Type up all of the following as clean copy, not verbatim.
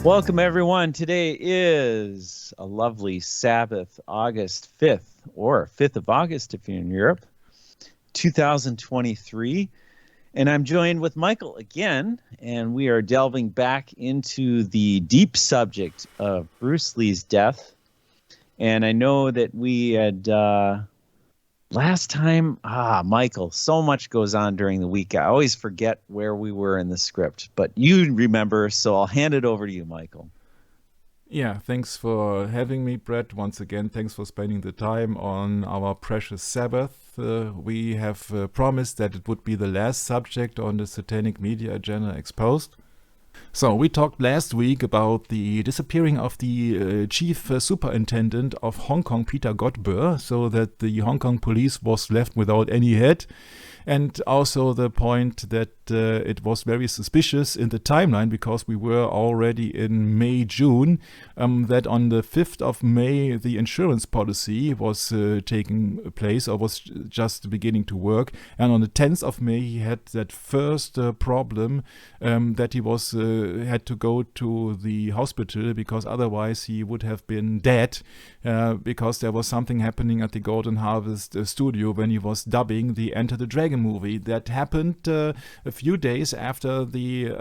Welcome, everyone. Today is a lovely Sabbath, August 5th, or 5th of August if you're in Europe, 2023. And I'm joined with Michael again, and we are delving back into the deep subject of Bruce Lee's death. And I know that we had last time, Michael, so much goes on during the week. I always forget where we were in the script, but you remember, so I'll hand it over to you, Michael. Yeah, thanks for having me, Brett. Once again, thanks for spending the time on our precious Sabbath. We have promised that it would be the last subject on the Satanic Media Agenda exposed. So we talked last week about the disappearing of the chief superintendent of Hong Kong, Peter Godber, so that the Hong Kong police was left without any head. And also the point that it was very suspicious in the timeline, because we were already in May, June, that on the 5th of May the insurance policy was taking place, or was just beginning to work. And on the 10th of May he had that first problem that he was had to go to the hospital, because otherwise he would have been dead, because there was something happening at the Golden Harvest studio when he was dubbing the Enter the Dragon movie. That happened a few days after the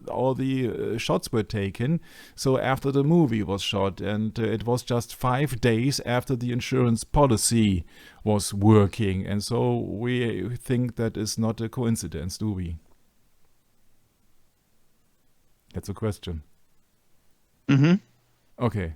all the shots were taken, so after the movie was shot, and it was just 5 days after the insurance policy was working. And so we think that is not a coincidence, do we? That's a question. Mm-hmm. Okay.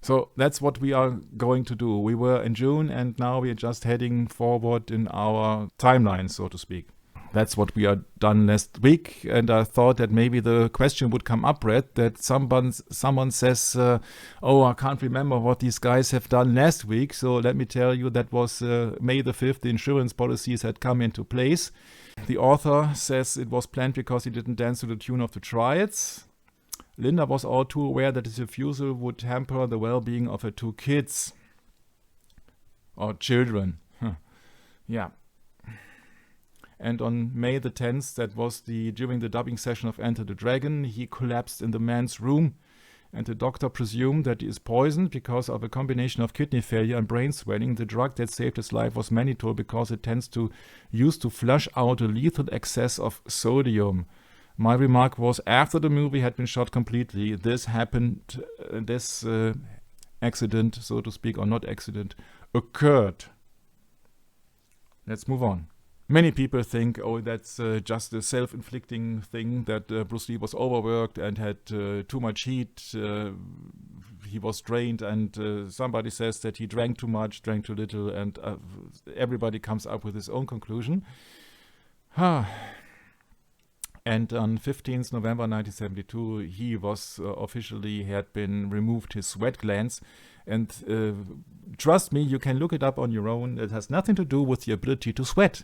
So that's what we are going to do. We were in June, and now we are just heading forward in our timeline, so to speak. That's what we are done last week, and I thought that maybe the question would come up, Brett, that someone says, oh, I can't remember what these guys have done last week, so let me tell you that was May the 5th, the insurance policies had come into place. The author says it was planned because he didn't dance to the tune of the Triads. Linda was all too aware that his refusal would hamper the well-being of her 2 kids. Or children. Yeah. And on May the 10th, that was during the dubbing session of Enter the Dragon, he collapsed in the man's room, and the doctor presumed that he is poisoned because of a combination of kidney failure and brain swelling. The drug that saved his life was mannitol, because it tends to use to flush out a lethal excess of sodium. My remark was, after the movie had been shot completely, this happened, this accident, so to speak, or not accident, occurred. Let's move on. Many people think, oh, that's just a self-inflicting thing, that Bruce Lee was overworked and had too much heat, he was drained, and somebody says that he drank too much, drank too little, and everybody comes up with his own conclusion. And on 15th November 1972, he was officially had been removed his sweat glands. And trust me, you can look it up on your own. It has nothing to do with the ability to sweat,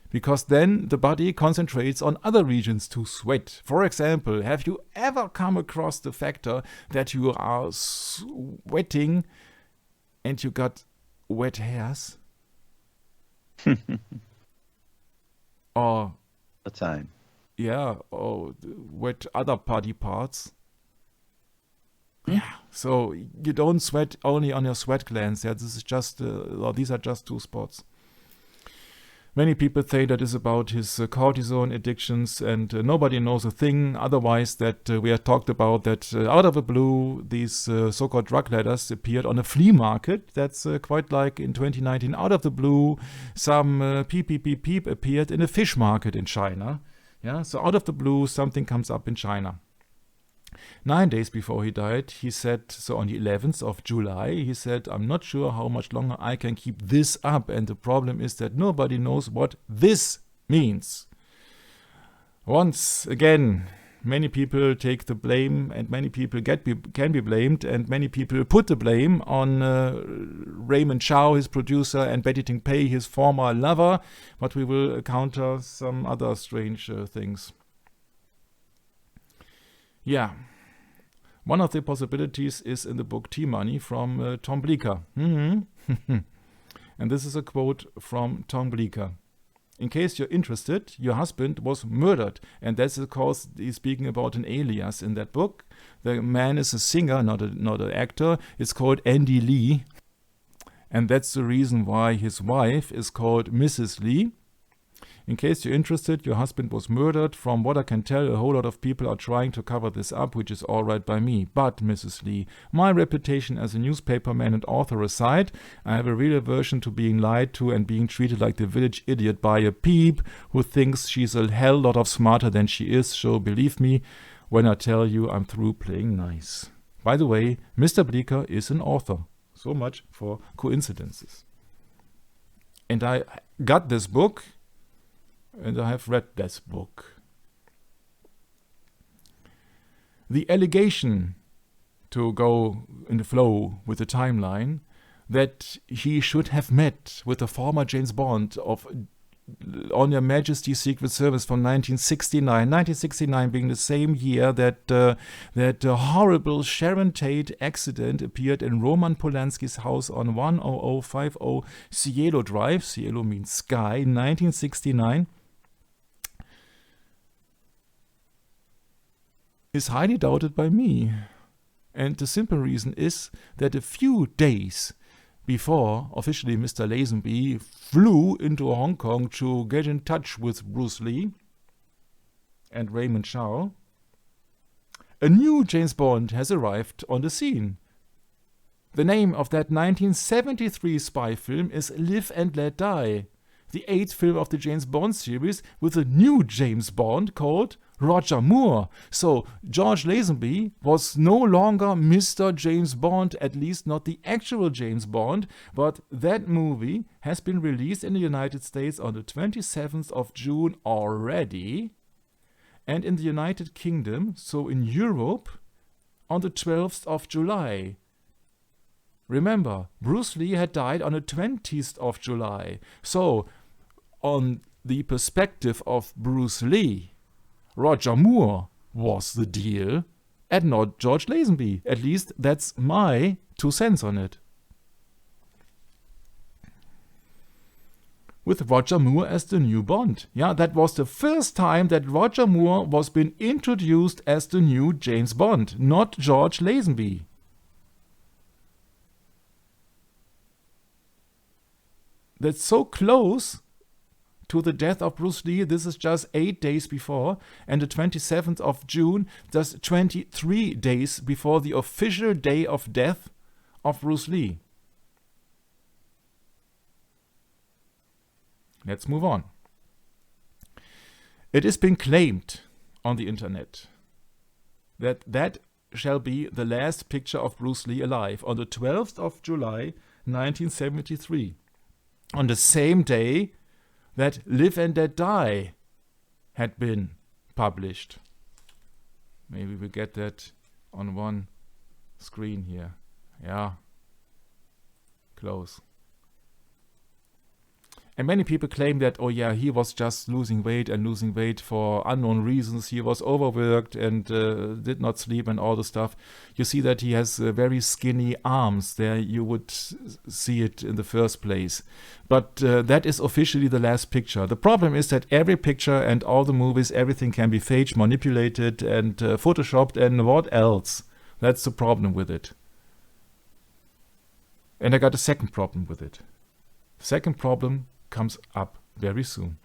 because then the body concentrates on other regions to sweat. For example, have you ever come across the factor that you are sweating and you got wet hairs? Or The time. yeah, or wet other body parts. Yeah, so you don't sweat only on your sweat glands. Yeah, this is just, these are just 2 spots. Many people say that is about his cortisone addictions, and nobody knows a thing otherwise that we have talked about that out of the blue, these so-called drug letters appeared on a flea market. That's quite like in 2019, out of the blue, some peep appeared in a fish market in China. Yeah, so out of the blue, something comes up in China. 9 days before he died, he said, so on the 11th of July, he said, I'm not sure how much longer I can keep this up, and the problem is that nobody knows what this means. Once again, many people take the blame, and many people can be blamed, and many people put the blame on Raymond Chow, his producer, and Betty Ting Pei, his former lover, but we will counter some other strange things. Yeah. One of the possibilities is in the book T-Money from Tom Bleecker. And this is a quote from Tom Bleecker. In case you're interested, your husband was murdered. And that's because he's speaking about an alias in that book. The man is a singer, not an actor. It's called Andy Lee. And that's the reason why his wife is called Mrs. Lee. In case you're interested, your husband was murdered. From what I can tell, a whole lot of people are trying to cover this up, which is all right by me. But, Mrs. Lee, my reputation as a newspaperman and author aside, I have a real aversion to being lied to and being treated like the village idiot by a peep who thinks she's a hell lot of smarter than she is. So believe me when I tell you I'm through playing nice. By the way, Mr. Bleecker is an author. So much for coincidences. And I got this book. And I have read this book. The allegation, to go in the flow with the timeline, that he should have met with the former James Bond of On Your Majesty's Secret Service from 1969. 1969 being the same year that that horrible Sharon Tate accident appeared in Roman Polanski's house on 10050 Cielo Drive. Cielo means sky. 1969. Is highly doubted by me. And the simple reason is that a few days before officially Mr. Lazenby flew into Hong Kong to get in touch with Bruce Lee and Raymond Chow, a new James Bond has arrived on the scene. The name of that 1973 spy film is Live and Let Die, the 8th film of the James Bond series with a new James Bond called Roger Moore. So George Lazenby was no longer Mr. James Bond, at least not the actual James Bond, but that movie has been released in the United States on the 27th of June already, and in the United Kingdom, so in Europe, on the 12th of July. Remember, Bruce Lee had died on the 20th of July. So, on the perspective of Bruce Lee, Roger Moore was the deal and not George Lazenby. At least that's my 2 cents on it. With Roger Moore as the new Bond. Yeah, that was the first time that Roger Moore was being introduced as the new James Bond, not George Lazenby. That's so close to the death of Bruce Lee. This is just 8 days before, and the 27th of June, just 23 days before the official day of death of Bruce Lee. Let's move on. It has been claimed on the internet that that shall be the last picture of Bruce Lee alive on the 12th of July 1973, on the same day that Live and Let Die had been published. Maybe we get that on one screen here. Yeah, close. And many people claim that, oh yeah, he was just losing weight for unknown reasons. He was overworked and did not sleep and all the stuff. You see that he has very skinny arms. There you would see it in the first place. But that is officially the last picture. The problem is that every picture and all the movies, everything can be fake, manipulated and photoshopped and what else? That's the problem with it. And I got a second problem with it. Second problem comes up very soon.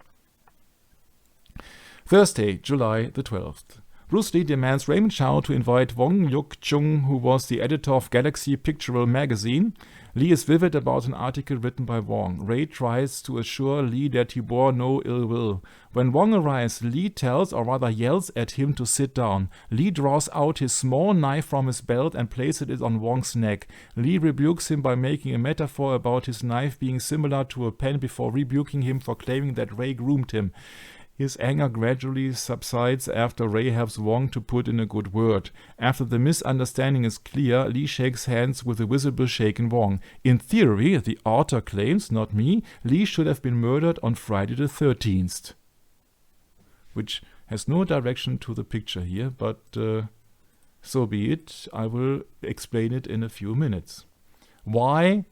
Thursday, July the 12th. Bruce Lee demands Raymond Chow to invite Wong Yuk-chung, who was the editor of Galaxy Pictorial magazine. Lee is vivid about an article written by Wong. Ray tries to assure Lee that he bore no ill will. When Wong arrives, Lee tells, or rather yells at him to sit down. Lee draws out his small knife from his belt and places it on Wong's neck. Lee rebukes him by making a metaphor about his knife being similar to a pen before rebuking him for claiming that Ray groomed him. His anger gradually subsides after Ray helps Wong to put in a good word. After the misunderstanding is clear, Lee shakes hands with a visible shaken Wong. In theory, the author claims, not me, Lee should have been murdered on Friday the 13th. Which has no direction to the picture here, but so be it. I will explain it in a few minutes. Why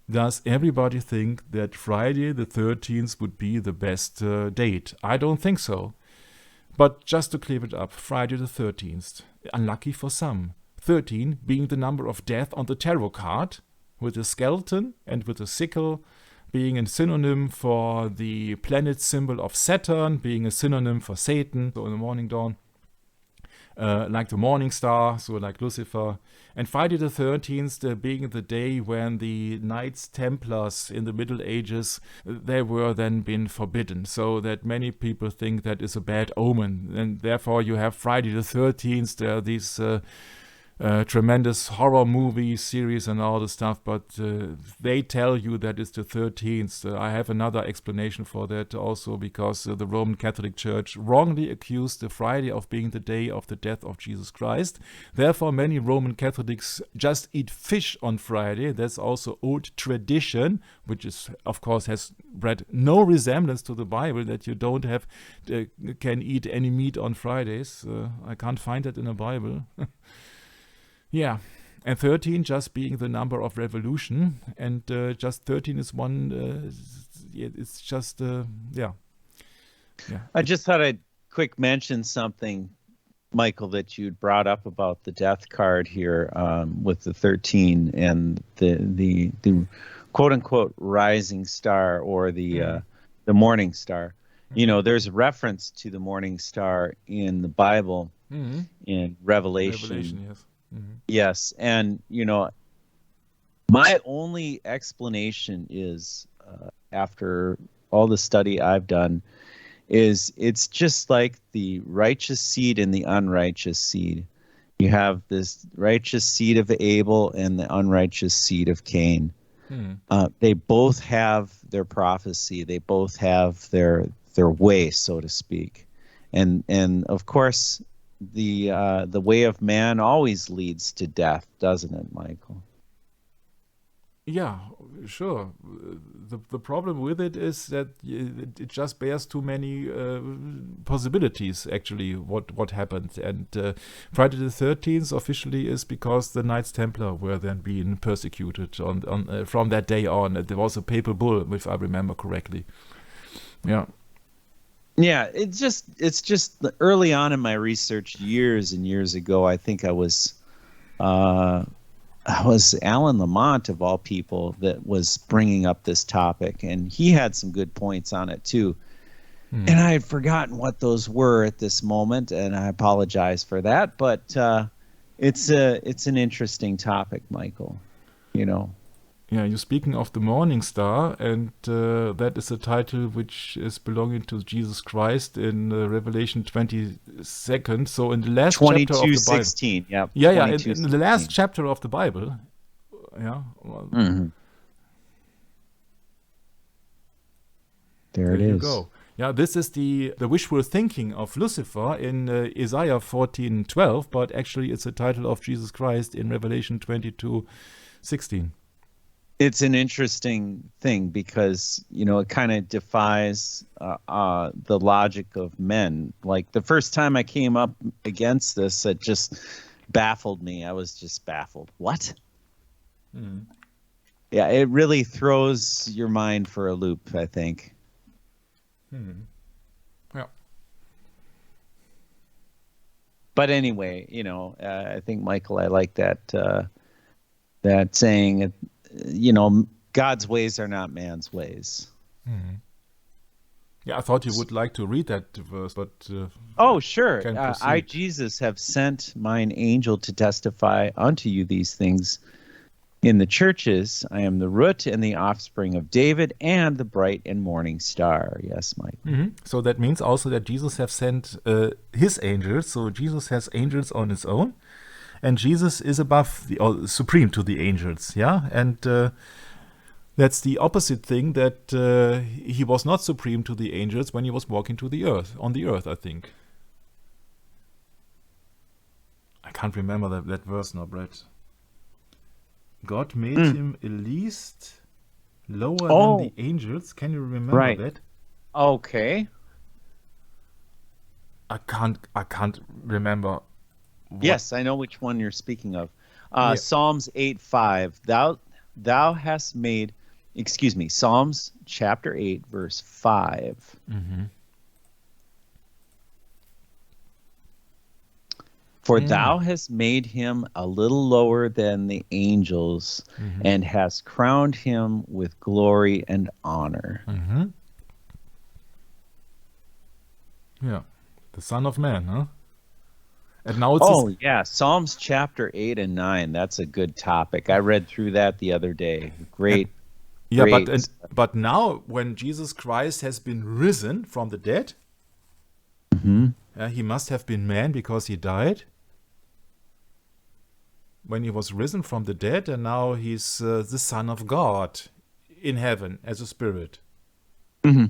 does everybody think that Friday the 13th would be the best date? I don't think so. But just to clear it up, Friday the 13th, unlucky for some. 13 being the number of death on the tarot card, with a skeleton and with a sickle being a synonym for the planet symbol of Saturn, being a synonym for Satan, so in the morning dawn. Like the morning star, so like Lucifer. And Friday the 13th being the day when the Knights Templars in the Middle Ages, they were then been forbidden. So that many people think that is a bad omen. And therefore you have Friday the 13th, there are these tremendous horror movie series and all the stuff, but they tell you that it's the 13th. I have another explanation for that also, because the Roman Catholic Church wrongly accused the Friday of being the day of the death of Jesus Christ. Therefore, many Roman Catholics just eat fish on Friday. That's also old tradition, which is, of course, has bred no resemblance to the Bible, that you don't have can eat any meat on Fridays. I can't find that in the Bible. Yeah, and 13 just being the number of revolution, and just 13 is one, it's just, yeah. I just thought I'd quick mention something, Michael, that you'd brought up about the death card here with the 13 and the quote unquote rising star, or the morning star. You know, there's reference to the morning star in the Bible, in Revelation. Yes. Yes, and you know, my only explanation is, after all the study I've done, is it's just like the righteous seed and the unrighteous seed. You have this righteous seed of Abel and the unrighteous seed of Cain. They both have their prophecy. They both have their way, so to speak, and of course, the way of man always leads to death, doesn't it, Michael? Yeah, sure. The problem with it is that it just bears too many possibilities, actually, what happened. And Friday the 13th officially is because the Knights Templar were then being persecuted on from that day on. There was a papal bull, if I remember correctly. Yeah. Yeah, it's just early on in my research, years and years ago, I think I was Alan Lamont, of all people, that was bringing up this topic, and he had some good points on it too. And I had forgotten what those were at this moment, and I apologize for that. But it's an interesting topic, Michael. You know. Yeah, you're speaking of the morning star, and that is a title which is belonging to Jesus Christ in Revelation 22nd. So in the last chapter of the Bible, 22:16. Yep. Yeah. In the last chapter of the Bible, yeah. Well, there it is. You go. Yeah, this is the wishful thinking of Lucifer in Isaiah 14:12, but actually it's a title of Jesus Christ in Revelation 22:16. It's an interesting thing because, you know, it kind of defies the logic of men. Like the first time I came up against this, it just baffled me. I was just baffled. What? Yeah, it really throws your mind for a loop, I think. Yeah. But anyway, you know, I think, Michael, I like that saying, you know, God's ways are not man's ways. Yeah, I thought you would like to read that verse, but oh, sure. can I, Jesus, have sent mine angel to testify unto you these things in the churches. I am the root and the offspring of David and the bright and morning star. Yes, Mike. So that means also that Jesus have sent his angels. So Jesus has angels on his own. And Jesus is above or supreme to the angels, yeah? And that's the opposite thing, that he was not supreme to the angels when he was walking on the earth, I think. I can't remember that verse now, Brett. God made him at least lower than the angels. Can you remember that? Okay. I can't remember. Yes, I know which one you're speaking of. Psalms 8:5. thou hast made, Psalms chapter 8, verse 5. Mm-hmm. For thou hast made him a little lower than the angels, Mm-hmm. and hast crowned him with glory and honor. Mm-hmm. Yeah, the Son of Man, huh? And now it's Psalms chapter 8 and 9. That's a good topic. I read through that the other day. Great. Yeah, great. but now when Jesus Christ has been risen from the dead, he must have been man because he died. When he was risen from the dead, and now he's the Son of God in heaven as a spirit. Mm-hmm.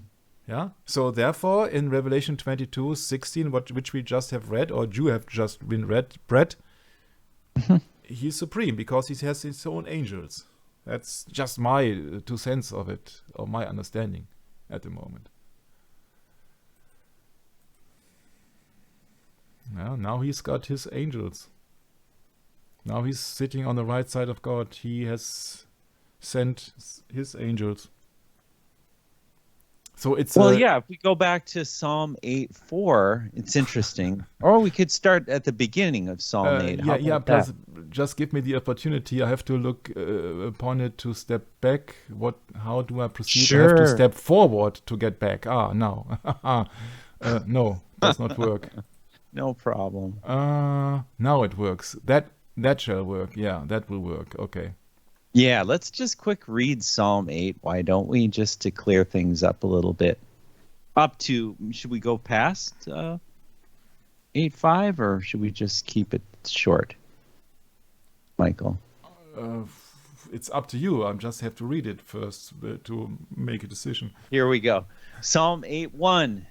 Yeah. So therefore, in Revelation 22:16, which we just have read, or you have just been read, he's supreme because he has his own angels. That's just my 2 cents of it, or my understanding at the moment. Yeah, now he's got his angels. Now he's sitting on the right side of God. He has sent his angels. So it's if we go back to Psalm 8:4, it's interesting. Or we could start at the beginning of Psalm 8. Plus, just give me the opportunity. I have to look upon it to step back. How do I proceed? Sure. I have to step forward to get back. No. No, does not work. No problem. Now it works. That shall work. Yeah, that will work. Okay. Yeah, let's just quick read Psalm 8. Why don't we, just to clear things up a little bit? Should we go past 8:5, or should we just keep it short? Michael? It's up to you. I just have to read it first to make a decision. Here we go. Psalm 8:1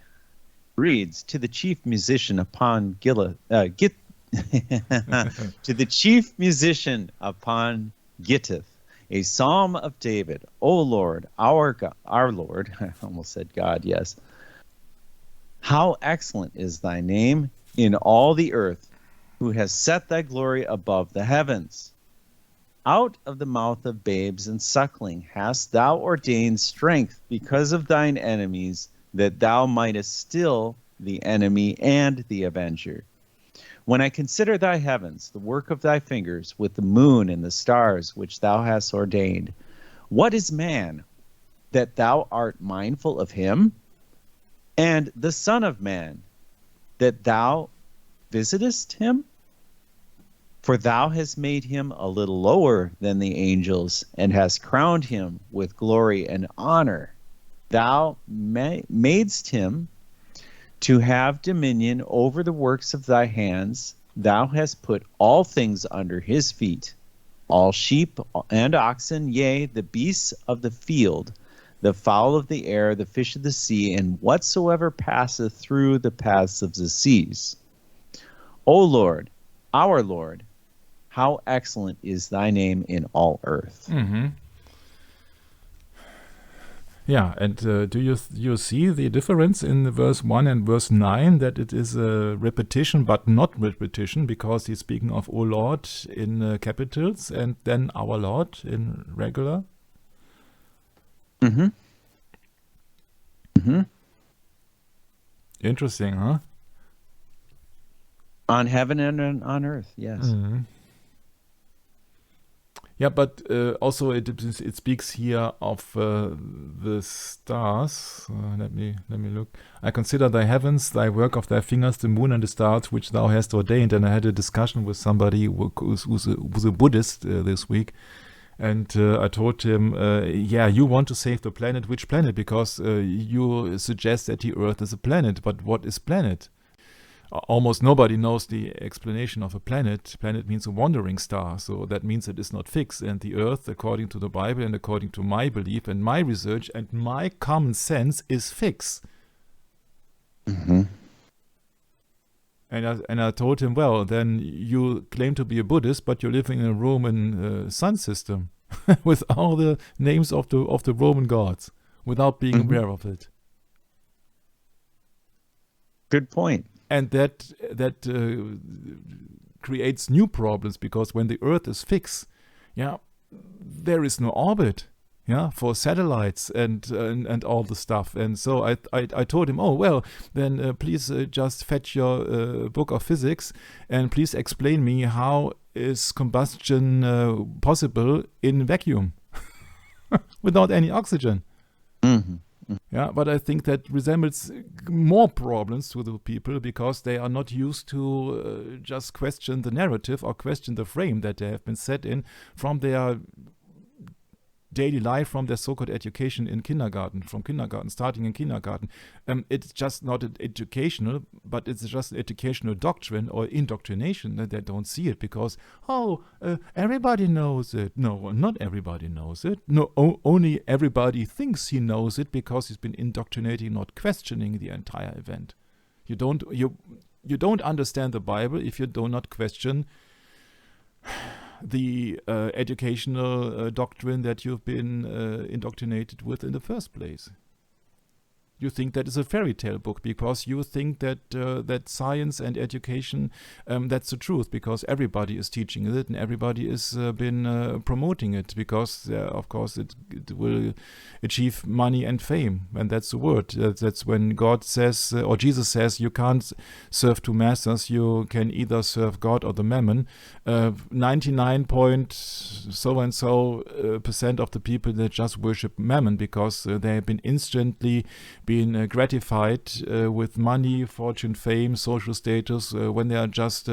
reads, to the chief musician upon to the chief musician upon Gittith, a psalm of David. O Lord, our God, our Lord, I almost said God, yes. How excellent is thy name in all the earth, who has set thy glory above the heavens. Out of the mouth of babes and suckling hast thou ordained strength because of thine enemies, that thou mightest still the enemy and the avenger. When I consider thy heavens, the work of thy fingers, with the moon and the stars which thou hast ordained, what is man that thou art mindful of him? And the Son of Man that thou visitest him? For thou hast made him a little lower than the angels, and hast crowned him with glory and honor. Thou madest him to have dominion over the works of thy hands. Thou hast put all things under his feet, all sheep and oxen, yea, the beasts of the field, the fowl of the air, the fish of the sea, and whatsoever passeth through the paths of the seas. O Lord, our Lord, how excellent is thy name in all earth. Mm-hmm. Yeah, and do you see the difference in verse 1 and verse 9, that it is a repetition but not repetition, because he's speaking of O Lord in capitals and then our Lord in regular? Mm-hmm. Mm-hmm. Interesting, huh? On heaven and on earth, yes. Mm-hmm. Yeah, but also it speaks here of the stars. Let me look. I consider thy heavens, thy work of thy fingers, the moon and the stars which thou hast ordained. And I had a discussion with somebody who's a Buddhist this week, and I told him, you want to save the planet. Which planet? Because you suggest that the Earth is a planet, but what is planet? Almost nobody knows the explanation of a planet. Planet means a wandering star, so that means it is not fixed. And the Earth, according to the Bible and according to my belief and my research and my common sense, is fixed. Mm-hmm. And I told him, well, then you claim to be a Buddhist, but you're living in a Roman sun system with all the names of the Roman gods without being aware of it. Good point. And that creates new problems, because when the Earth is fixed, there is no orbit, yeah, for satellites and all the stuff. And so I told him, oh well, then please just fetch your book of physics and please explain me how is combustion possible in vacuum without any oxygen. Mm-hmm. Yeah, but I think that resembles more problems to the people because they are not used to just question the narrative or question the frame that they have been set in from their daily life, from their so-called education in kindergarten, starting in kindergarten. It's just not educational, but it's just educational doctrine or indoctrination that they don't see it because, everybody knows it. No, not everybody knows it. No, only everybody thinks he knows it because he's been indoctrinating, not questioning the entire event. You don't understand the Bible if you do not question the educational doctrine that you've been indoctrinated with in the first place. You think that is a fairy tale book because you think that that science and education, that's the truth because everybody is teaching it and everybody has been promoting it because, of course, it will achieve money and fame. And that's the word. That's when God says, or Jesus says, you can't serve two masters. You can either serve God or the mammon. 99 point so-and-so percent of the people that just worship mammon because they have been instantly been gratified with money, fortune, fame, social status when they are just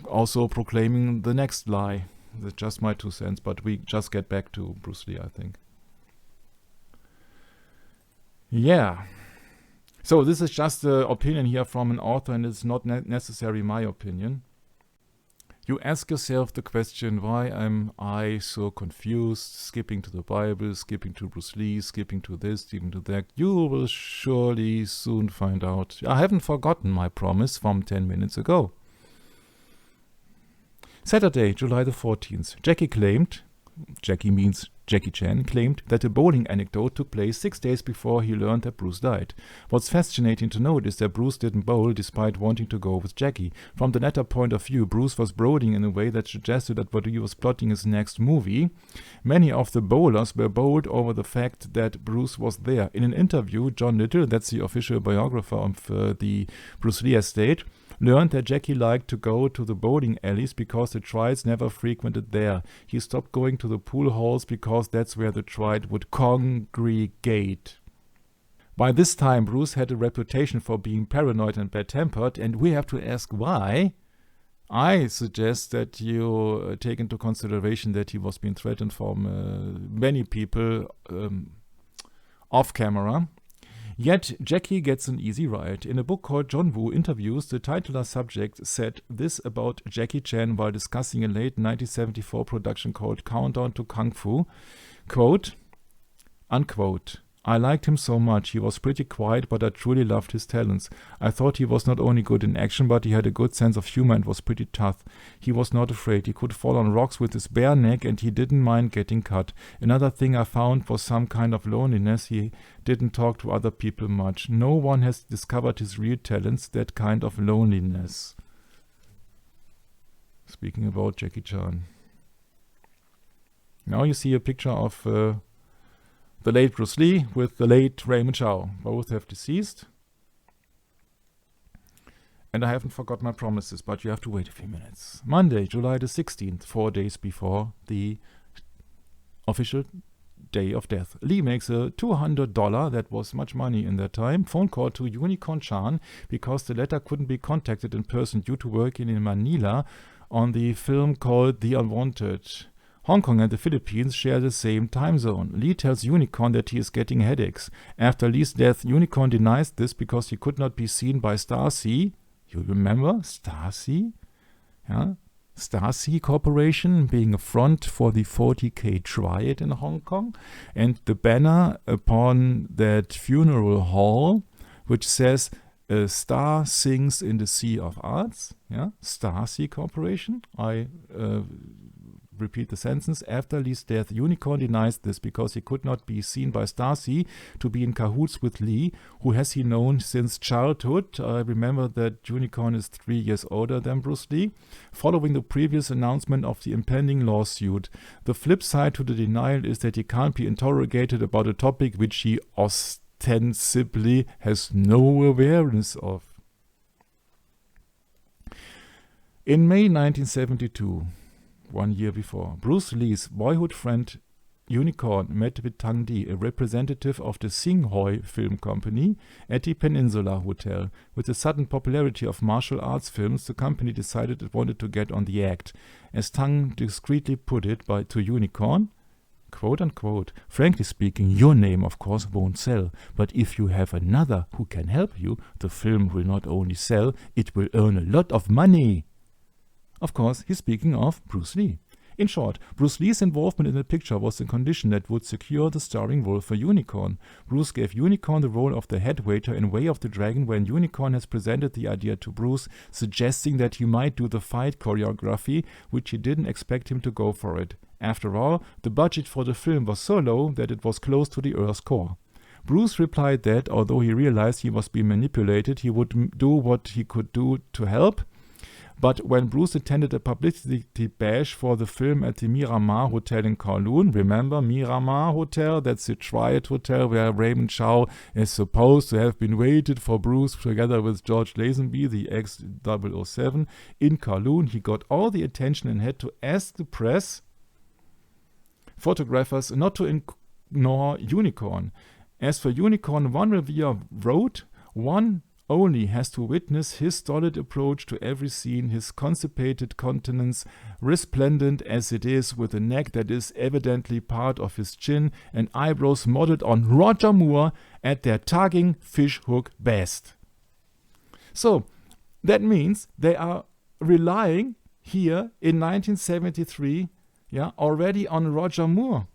also proclaiming the next lie. That's just my 2 cents, but we just get back to Bruce Lee, I think. Yeah. So this is just the opinion here from an author and it's not necessarily my opinion. You ask yourself the question, why am I so confused, skipping to the Bible, skipping to Bruce Lee, skipping to this, skipping to that? You will surely soon find out. I haven't forgotten my promise from 10 minutes ago. Saturday, July the 14th, Jackie means Jackie Chan, claimed that a bowling anecdote took place 6 days before he learned that Bruce died. What's fascinating to note is that Bruce didn't bowl despite wanting to go with Jackie. From the latter point of view, Bruce was brooding in a way that suggested that he was plotting his next movie. Many of the bowlers were bowled over the fact that Bruce was there. In an interview, John Little, that's the official biographer of the Bruce Lee estate, learned that Jackie liked to go to the bowling alleys because the triads never frequented there. He stopped going to the pool halls because that's where the triad would congregate. By this time, Bruce had a reputation for being paranoid and bad-tempered, and we have to ask why. I suggest that you take into consideration that he was being threatened from many people off camera. Yet Jackie gets an easy ride. In a book called John Woo Interviews, the titular subject said this about Jackie Chan while discussing a late 1974 production called Countdown to Kung Fu, quote, unquote, I liked him so much. He was pretty quiet, but I truly loved his talents. I thought he was not only good in action, but he had a good sense of humor and was pretty tough. He was not afraid. He could fall on rocks with his bare neck and he didn't mind getting cut. Another thing I found was some kind of loneliness. He didn't talk to other people much. No one has discovered his real talents, that kind of loneliness. Speaking about Jackie Chan. Now you see a picture of the late Bruce Lee with the late Raymond Chow. Both have deceased. And I haven't forgot my promises, but you have to wait a few minutes. Monday, July the 16th, 4 days before the official day of death. Lee makes a $200, that was much money in that time, phone call to Unicorn Chan because the latter couldn't be contacted in person due to working in Manila on the film called The Unwanted. Hong Kong and the Philippines share the same time zone. Lee tells Unicorn that he is getting headaches. After Lee's death, Unicorn denies this because he could not be seen by Starcy. You remember Starcy? Yeah? Starcy Corporation being a front for the 40K triad in Hong Kong. And the banner upon that funeral hall, which says, a star sings in the sea of arts. Yeah? Starcy Corporation. I repeat the sentence. After Lee's death, Unicorn denies this because he could not be seen by Stacy to be in cahoots with Lee, who has he known since childhood. I remember that Unicorn is 3 years older than Bruce Lee. Following the previous announcement of the impending lawsuit, the flip side to the denial is that he can't be interrogated about a topic which he ostensibly has no awareness of. In May 1972, 1 year before, Bruce Lee's boyhood friend Unicorn met with Tang Di, a representative of the Singhoi Film Company, at the Peninsula Hotel. With the sudden popularity of martial arts films, the company decided it wanted to get on the act. As Tang discreetly put it to Unicorn, quote unquote, frankly speaking, your name of course won't sell, but if you have another who can help you, the film will not only sell, it will earn a lot of money. Of course, he's speaking of Bruce Lee. In short, Bruce Lee's involvement in the picture was the condition that would secure the starring role for Unicorn. Bruce gave Unicorn the role of the head waiter in Way of the Dragon when Unicorn has presented the idea to Bruce, suggesting that he might do the fight choreography, which he didn't expect him to go for it. After all, the budget for the film was so low that it was close to the Earth's core. Bruce replied that, although he realized he was being manipulated, he would do what he could do to help. But when Bruce attended a publicity bash for the film at the Miramar Hotel in Kowloon, remember Miramar Hotel? That's the Triad Hotel where Raymond Chow is supposed to have been waited for Bruce together with George Lazenby, the ex-007. In Kowloon, he got all the attention and had to ask the press, photographers, not to ignore Unicorn. As for Unicorn, one reviewer wrote, one only has to witness his stolid approach to every scene, his constipated countenance, resplendent as it is, with a neck that is evidently part of his chin, and eyebrows modeled on Roger Moore at their tugging fishhook best. So, that means they are relying here in 1973, already on Roger Moore.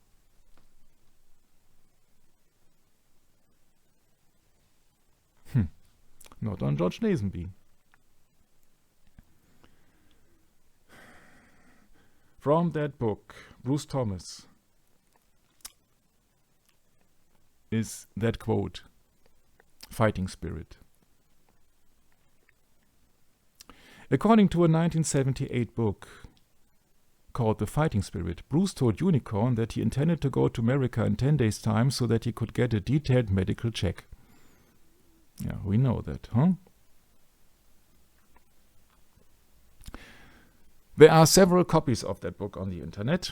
Not on George Lazenby. From that book, Bruce Thomas, is that quote, fighting spirit. According to a 1978 book called The Fighting Spirit, Bruce told Unicorn that he intended to go to America in 10 days' time so that he could get a detailed medical check. Yeah, we know that, huh? There are several copies of that book on the internet.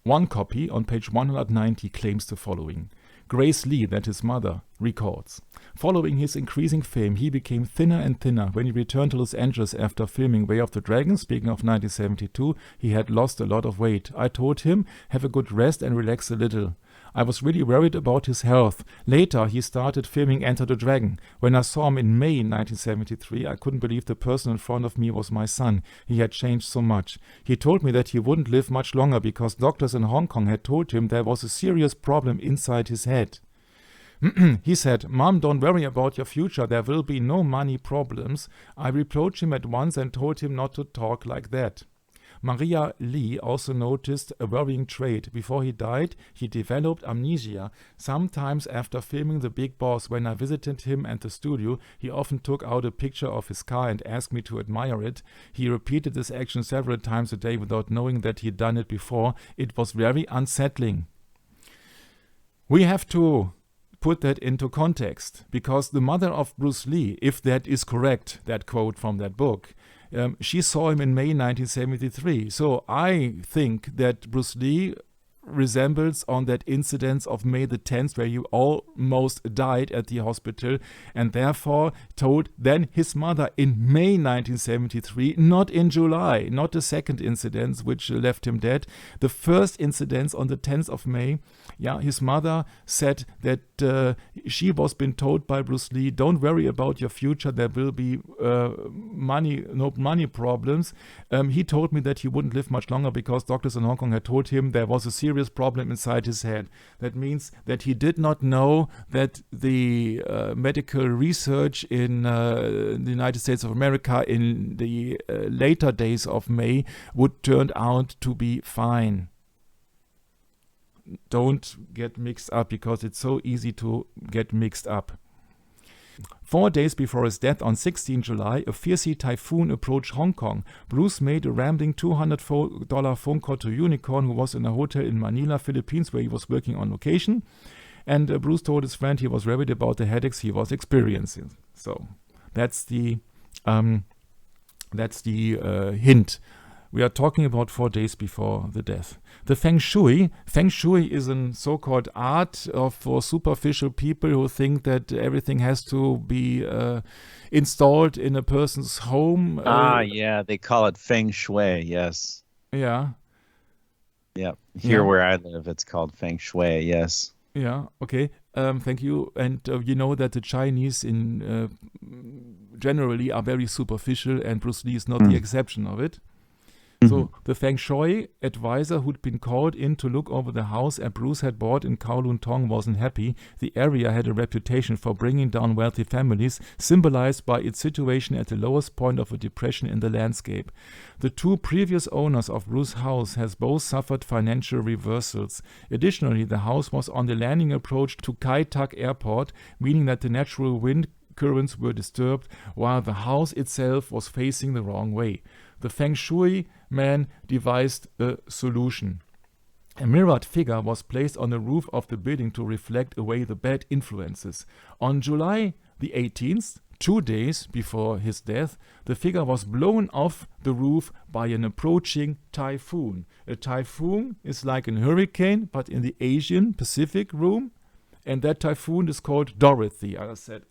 One copy on page 190 claims the following. Grace Lee, that his mother, records. Following his increasing fame, he became thinner and thinner. When he returned to Los Angeles after filming Way of the Dragon, speaking of 1972, he had lost a lot of weight. I told him, have a good rest and relax a little. I was really worried about his health. Later, he started filming Enter the Dragon. When I saw him in May 1973, I couldn't believe the person in front of me was my son. He had changed so much. He told me that he wouldn't live much longer because doctors in Hong Kong had told him there was a serious problem inside his head. He said, Mom, don't worry about your future. There will be no money problems. I reproached him at once and told him not to talk like that. Maria Lee also noticed a worrying trait. Before he died, he developed amnesia. Sometimes after filming The Big Boss, when I visited him at the studio, he often took out a picture of his car and asked me to admire it. He repeated this action several times a day without knowing that he'd done it before. It was very unsettling. We have to put that into context, because the mother of Bruce Lee, if that is correct, that quote from that book, she saw him in May 1973. So I think that Bruce Lee resembles on that incident of May the 10th where he almost died at the hospital, and therefore told then his mother in May 1973, not in July, not the second incident which left him dead. The first incident on the 10th of May, his mother said that she was been told by Bruce Lee, don't worry about your future, there will be no money problems. He told me that he wouldn't live much longer because doctors in Hong Kong had told him there was a serious serious problem inside his head. That means that he did not know that the medical research in the United States of America in the later days of May would turn out to be fine. Don't get mixed up, because it's so easy to get mixed up. 4 days before his death on 16 July, a fierce typhoon approached Hong Kong. Bruce made a rambling $200 phone call to Unicorn, who was in a hotel in Manila, Philippines, where he was working on location. And Bruce told his friend he was worried about the headaches he was experiencing. So that's the hint. We are talking about 4 days before the death. The Feng Shui is a so-called art for superficial people who think that everything has to be installed in a person's home. Yeah, they call it Feng Shui, yes. Yeah. Yeah, here where I live, it's called Feng Shui, yes. Yeah, okay. Thank you. And you know that the Chinese generally are very superficial, and Bruce Lee is not the exception of it. So the Feng Shui advisor who'd been called in to look over the house Bruce had bought in Kowloon Tong wasn't happy. The area had a reputation for bringing down wealthy families, symbolized by its situation at the lowest point of a depression in the landscape. The 2 previous owners of Bruce's house has both suffered financial reversals. Additionally, the house was on the landing approach to Kai Tak Airport, meaning that the natural wind currents were disturbed, while the house itself was facing the wrong way. The Feng Shui man devised a solution. A mirrored figure was placed on the roof of the building to reflect away the bad influences. On July the 18th, 2 days before his death, the figure was blown off the roof by an approaching typhoon. A typhoon is like a hurricane, but in the Asian Pacific realm, and that typhoon is called Dorothy. I said,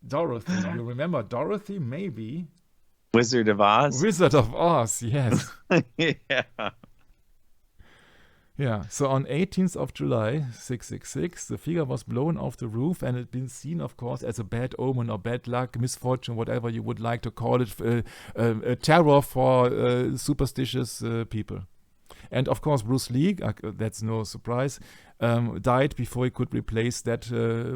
Dorothy. You remember Dorothy? Maybe. Wizard of Oz? Wizard of Oz, yes. Yeah. Yeah, so on 18th of July, 666, the figure was blown off the roof, and it had been seen, of course, as a bad omen or bad luck, misfortune, whatever you would like to call it, a terror for superstitious people. And of course, Bruce Lee, that's no surprise, died before he could replace that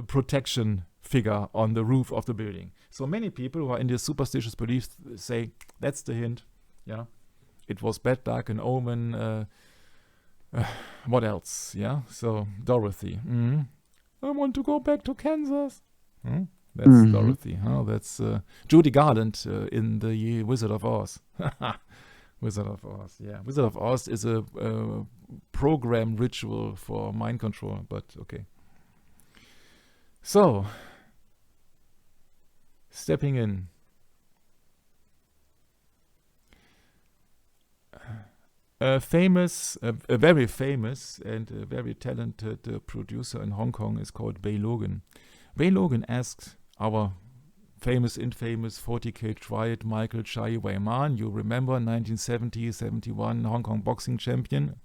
protection figure on the roof of the building. So many people who are in the superstitious beliefs say, that's the hint. Yeah, it was bad luck, an omen. What else? Yeah, so Dorothy. I want to go back to Kansas. That's Dorothy. That's Judy Garland in the Wizard of Oz. Wizard of Oz, yeah. Wizard of Oz is a program ritual for mind control, but okay. So, stepping in. A very famous and a very talented producer in Hong Kong is called Bey Logan. Bey Logan asked our famous, infamous 40K triad Michael Chai Wei Man, you remember, 1970-71 Hong Kong boxing champion,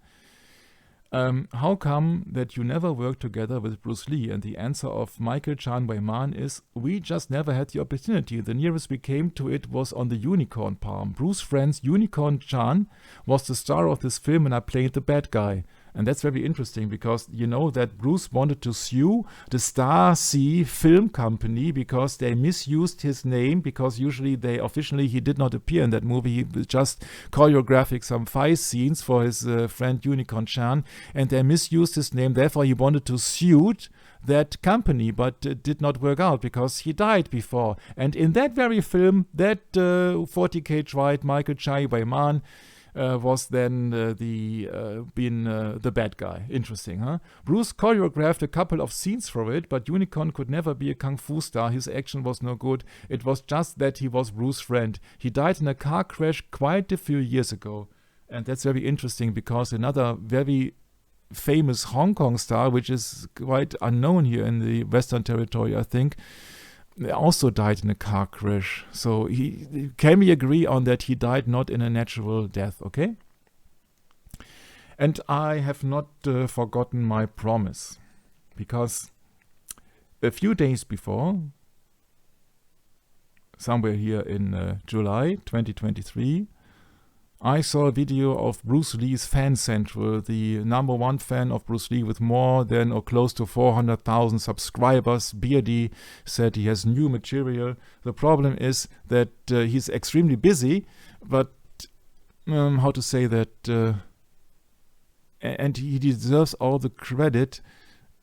how come that you never worked together with Bruce Lee? And the answer of Michael Chan Wei Man is, we just never had the opportunity. The nearest we came to it was on the Unicorn Palm. Bruce Friend's Unicorn Chan was the star of this film, and I played the bad guy. And that's very interesting, because you know that Bruce wanted to sue the Star C film company because they misused his name, because usually officially he did not appear in that movie. He just choreographed some fight scenes for his friend Unicorn Chan, and they misused his name. Therefore, he wanted to sue that company, but it did not work out because he died before. And in that very film, that 40K tried Michael Chai Wei Man was then the bad guy. Interesting, huh? Bruce choreographed a couple of scenes for it, but Unicorn could never be a kung fu star. His action was no good. It was just that he was Bruce's friend. He died in a car crash quite a few years ago. And that's very interesting, because another very famous Hong Kong star, which is quite unknown here in the Western Territory, I think, also died in a car crash. So can we agree on that he died not in a natural death, okay? And I have not forgotten my promise, because a few days before, somewhere here in July 2023, I saw a video of Bruce Lee's Fan Central, the #1 fan of Bruce Lee with more than or close to 400,000 subscribers. Beardy said he has new material. The problem is that he's extremely busy, but how to say that, and he deserves all the credit.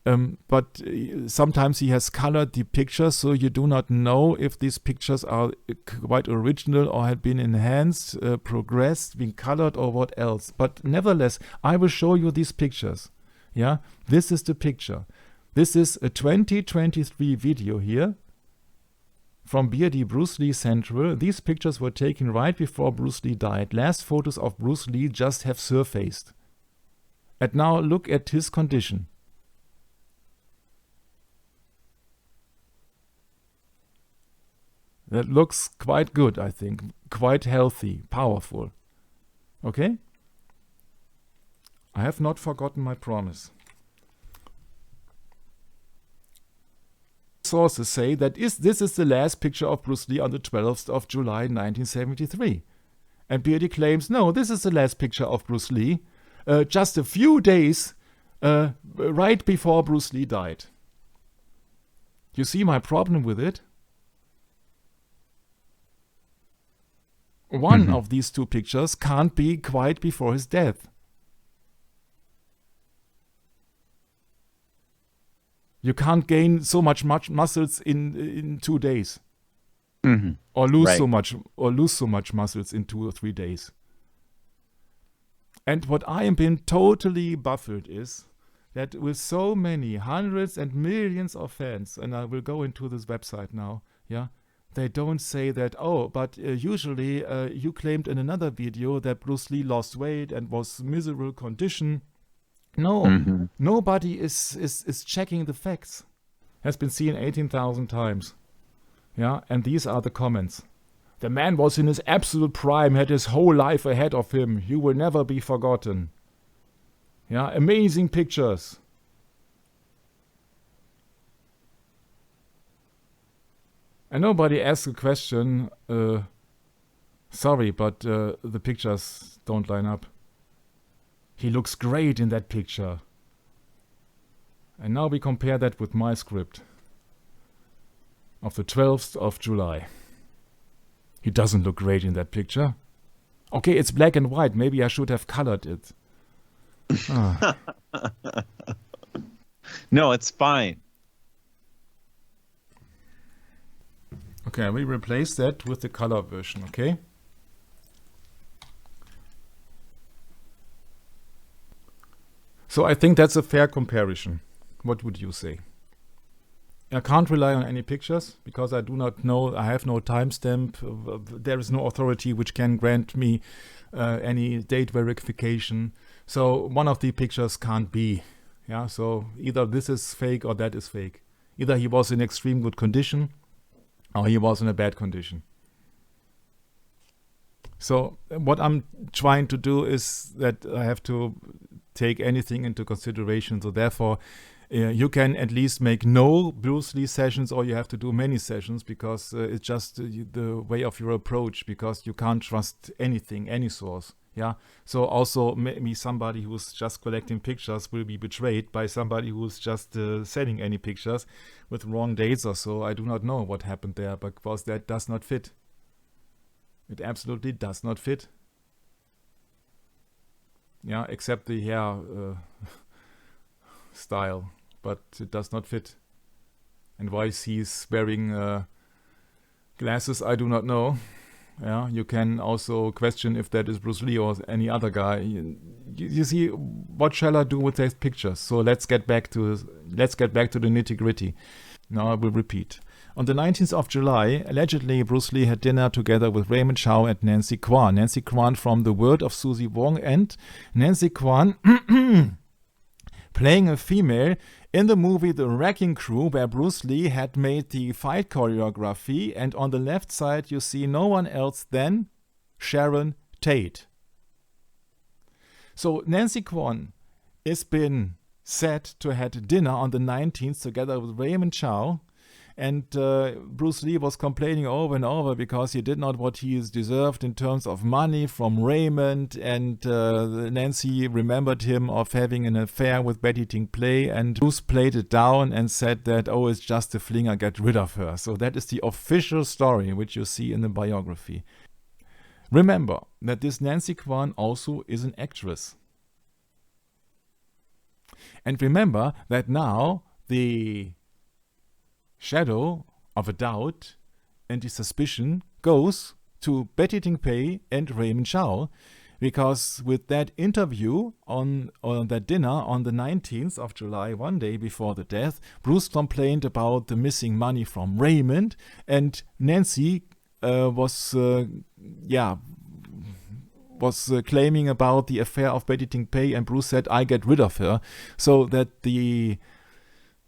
But sometimes he has colored the pictures, so you do not know if these pictures are quite original or had been enhanced, progressed, been colored, or what else. But nevertheless, I will show you these pictures. Yeah, this is the picture. This is a 2023 video here from Beardy Bruce Lee Central. These pictures were taken right before Bruce Lee died. Last photos of Bruce Lee just have surfaced. And now look at his condition. That looks quite good, I think. Quite healthy, powerful. Okay? I have not forgotten my promise. Sources say that this is the last picture of Bruce Lee on the 12th of July 1973. And Beardy claims, no, this is the last picture of Bruce Lee, just a few days right before Bruce Lee died. You see my problem with it? One of these two pictures can't be quite before his death. You can't gain so much muscles in 2 days, or lose so much muscles in 2 or 3 days. And what I am being totally baffled is that with so many hundreds and millions of fans, and I will go into this website now, yeah. They don't say that, oh, but usually you claimed in another video that Bruce Lee lost weight and was miserable condition. No, nobody is checking the facts. Has been seen 18,000 times. Yeah, and these are the comments. The man was in his absolute prime, had his whole life ahead of him. He will never be forgotten. Yeah, amazing pictures. And nobody asks a question, sorry, but the pictures don't line up. He looks great in that picture. And now we compare that with my script of the 12th of July. He doesn't look great in that picture. Okay, it's black and white. Maybe I should have colored it. No, it's fine. Okay, we replace that with the color version, okay? So I think that's a fair comparison. What would you say? I can't rely on any pictures because I do not know, I have no timestamp. There is no authority which can grant me any date verification. So one of the pictures can't be. Yeah, so either this is fake or that is fake. Either he was in extreme good condition or he was in a bad condition. So what I'm trying to do is that I have to take anything into consideration. So therefore, you can at least make no Bruce Lee sessions, or you have to do many sessions, because it's just the way of your approach, because you can't trust anything, any source. Yeah. So also maybe somebody who's just collecting pictures will be betrayed by somebody who's just selling any pictures with wrong dates or so. I do not know what happened there, because that does not fit. It absolutely does not fit. Yeah, except the hair style, but it does not fit. And why he's wearing glasses, I do not know. Yeah, you can also question if that is Bruce Lee or any other guy. You see, what shall I do with these pictures? So let's get back to the nitty-gritty. Now I will repeat. On the 19th of July, allegedly Bruce Lee had dinner together with Raymond Chow and Nancy Kwan. Nancy Kwan from The Word of Susie Wong, and Nancy Kwan playing a female in the movie The Wrecking Crew, where Bruce Lee had made the fight choreography, and on the left side you see no one else than Sharon Tate. So Nancy Kwan has been said to have had dinner on the 19th together with Raymond Chow, and Bruce Lee was complaining over and over because he did not what he is deserved in terms of money from Raymond, and Nancy remembered him of having an affair with Betty Ting Play, and Bruce played it down and said that, oh, it's just a flinger, get rid of her. So that is the official story which you see in the biography. Remember that this Nancy Kwan also is an actress. And remember that now the shadow of a doubt and the suspicion goes to Betty Ting Pei and Raymond Chow, because with that interview on that dinner on the 19th of July, one day before the death, Bruce complained about the missing money from Raymond, and Nancy was claiming about the affair of Betty Ting Pei, and Bruce said, I get rid of her. So that the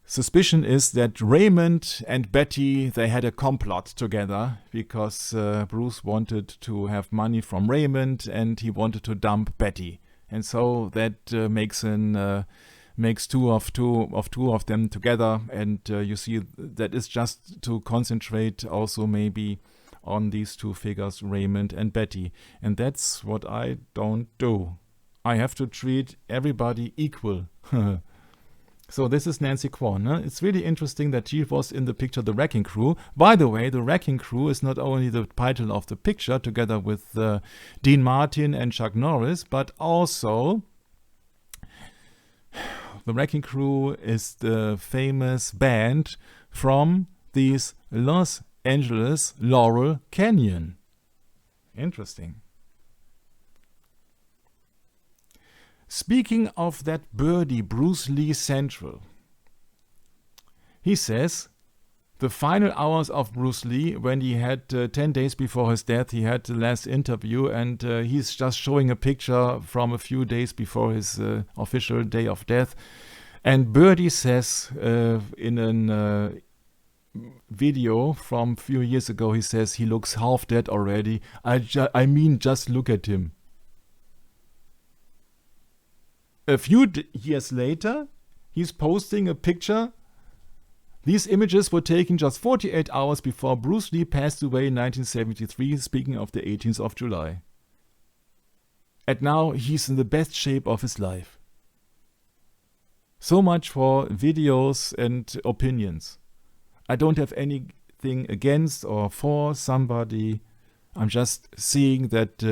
suspicion is that Raymond and Betty, they had a complot together, because Bruce wanted to have money from Raymond and he wanted to dump Betty. And so that makes two of them together, and you see that is just to concentrate also maybe on these two figures, Raymond and Betty. And that's what I don't do. I have to treat everybody equal. So this is Nancy Kwan. Huh? It's really interesting that she was in the picture The Wrecking Crew. By the way, The Wrecking Crew is not only the title of the picture together with Dean Martin and Chuck Norris, but also The Wrecking Crew is the famous band from these Los Angeles Laurel Canyon. Interesting. Speaking of that birdie, Bruce Lee Central, he says the final hours of Bruce Lee, when he had 10 days before his death, he had the last interview, and he's just showing a picture from a few days before his official day of death. And Birdie says in a video from a few years ago, he says he looks half dead already. I mean, just look at him. A few years later, he's posting a picture. These images were taken just 48 hours before Bruce Lee passed away in 1973, speaking of the 18th of July. And now he's in the best shape of his life. So much for videos and opinions. I don't have anything against or for somebody. I'm just seeing that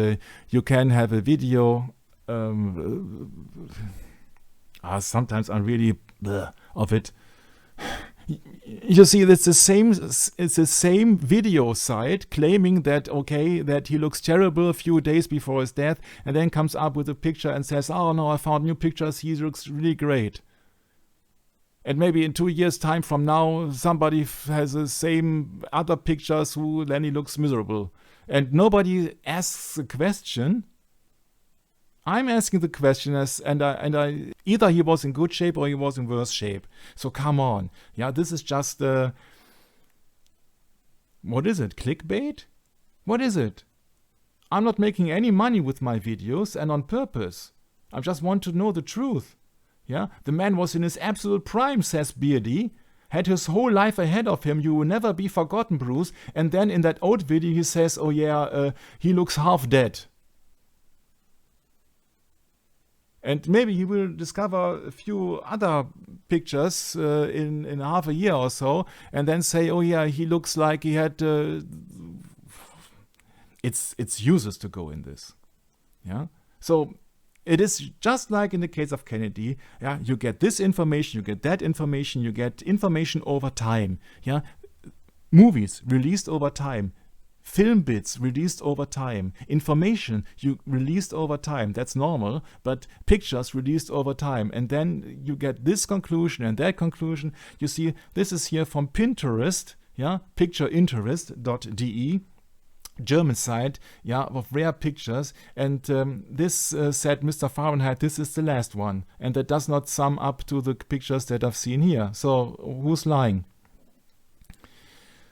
you can have a video. Sometimes I'm really of it. You see, it's the same video site claiming that that he looks terrible a few days before his death, and then comes up with a picture and says, oh no, I found new pictures, he looks really great. And maybe in 2 years' time from now, somebody has the same other pictures who then he looks miserable. And nobody asks the question. I'm asking the question, and I either he was in good shape or he was in worse shape. So come on. Yeah, this is just what is it? Clickbait? What is it? I'm not making any money with my videos, and on purpose. I just want to know the truth. Yeah, the man was in his absolute prime, says Beardy. Had his whole life ahead of him. You will never be forgotten, Bruce. And then in that old video he says, oh yeah, he looks half dead. And maybe he will discover a few other pictures in half a year or so, and then say, oh yeah, he looks like he had... It's useless to go in this. Yeah. So it is just like in the case of Kennedy. Yeah, you get this information, you get that information, you get information over time. Yeah, movies released over time, film bits released over time, information you released over time. That's normal, but pictures released over time, and then you get this conclusion and that conclusion. You see, this is here from Pinterest. Yeah, pictureinterest.de. German site, yeah, of rare pictures, and this said Mr. Fahrenheit, this is the last one, and that does not sum up to the pictures that I've seen here. So who's lying?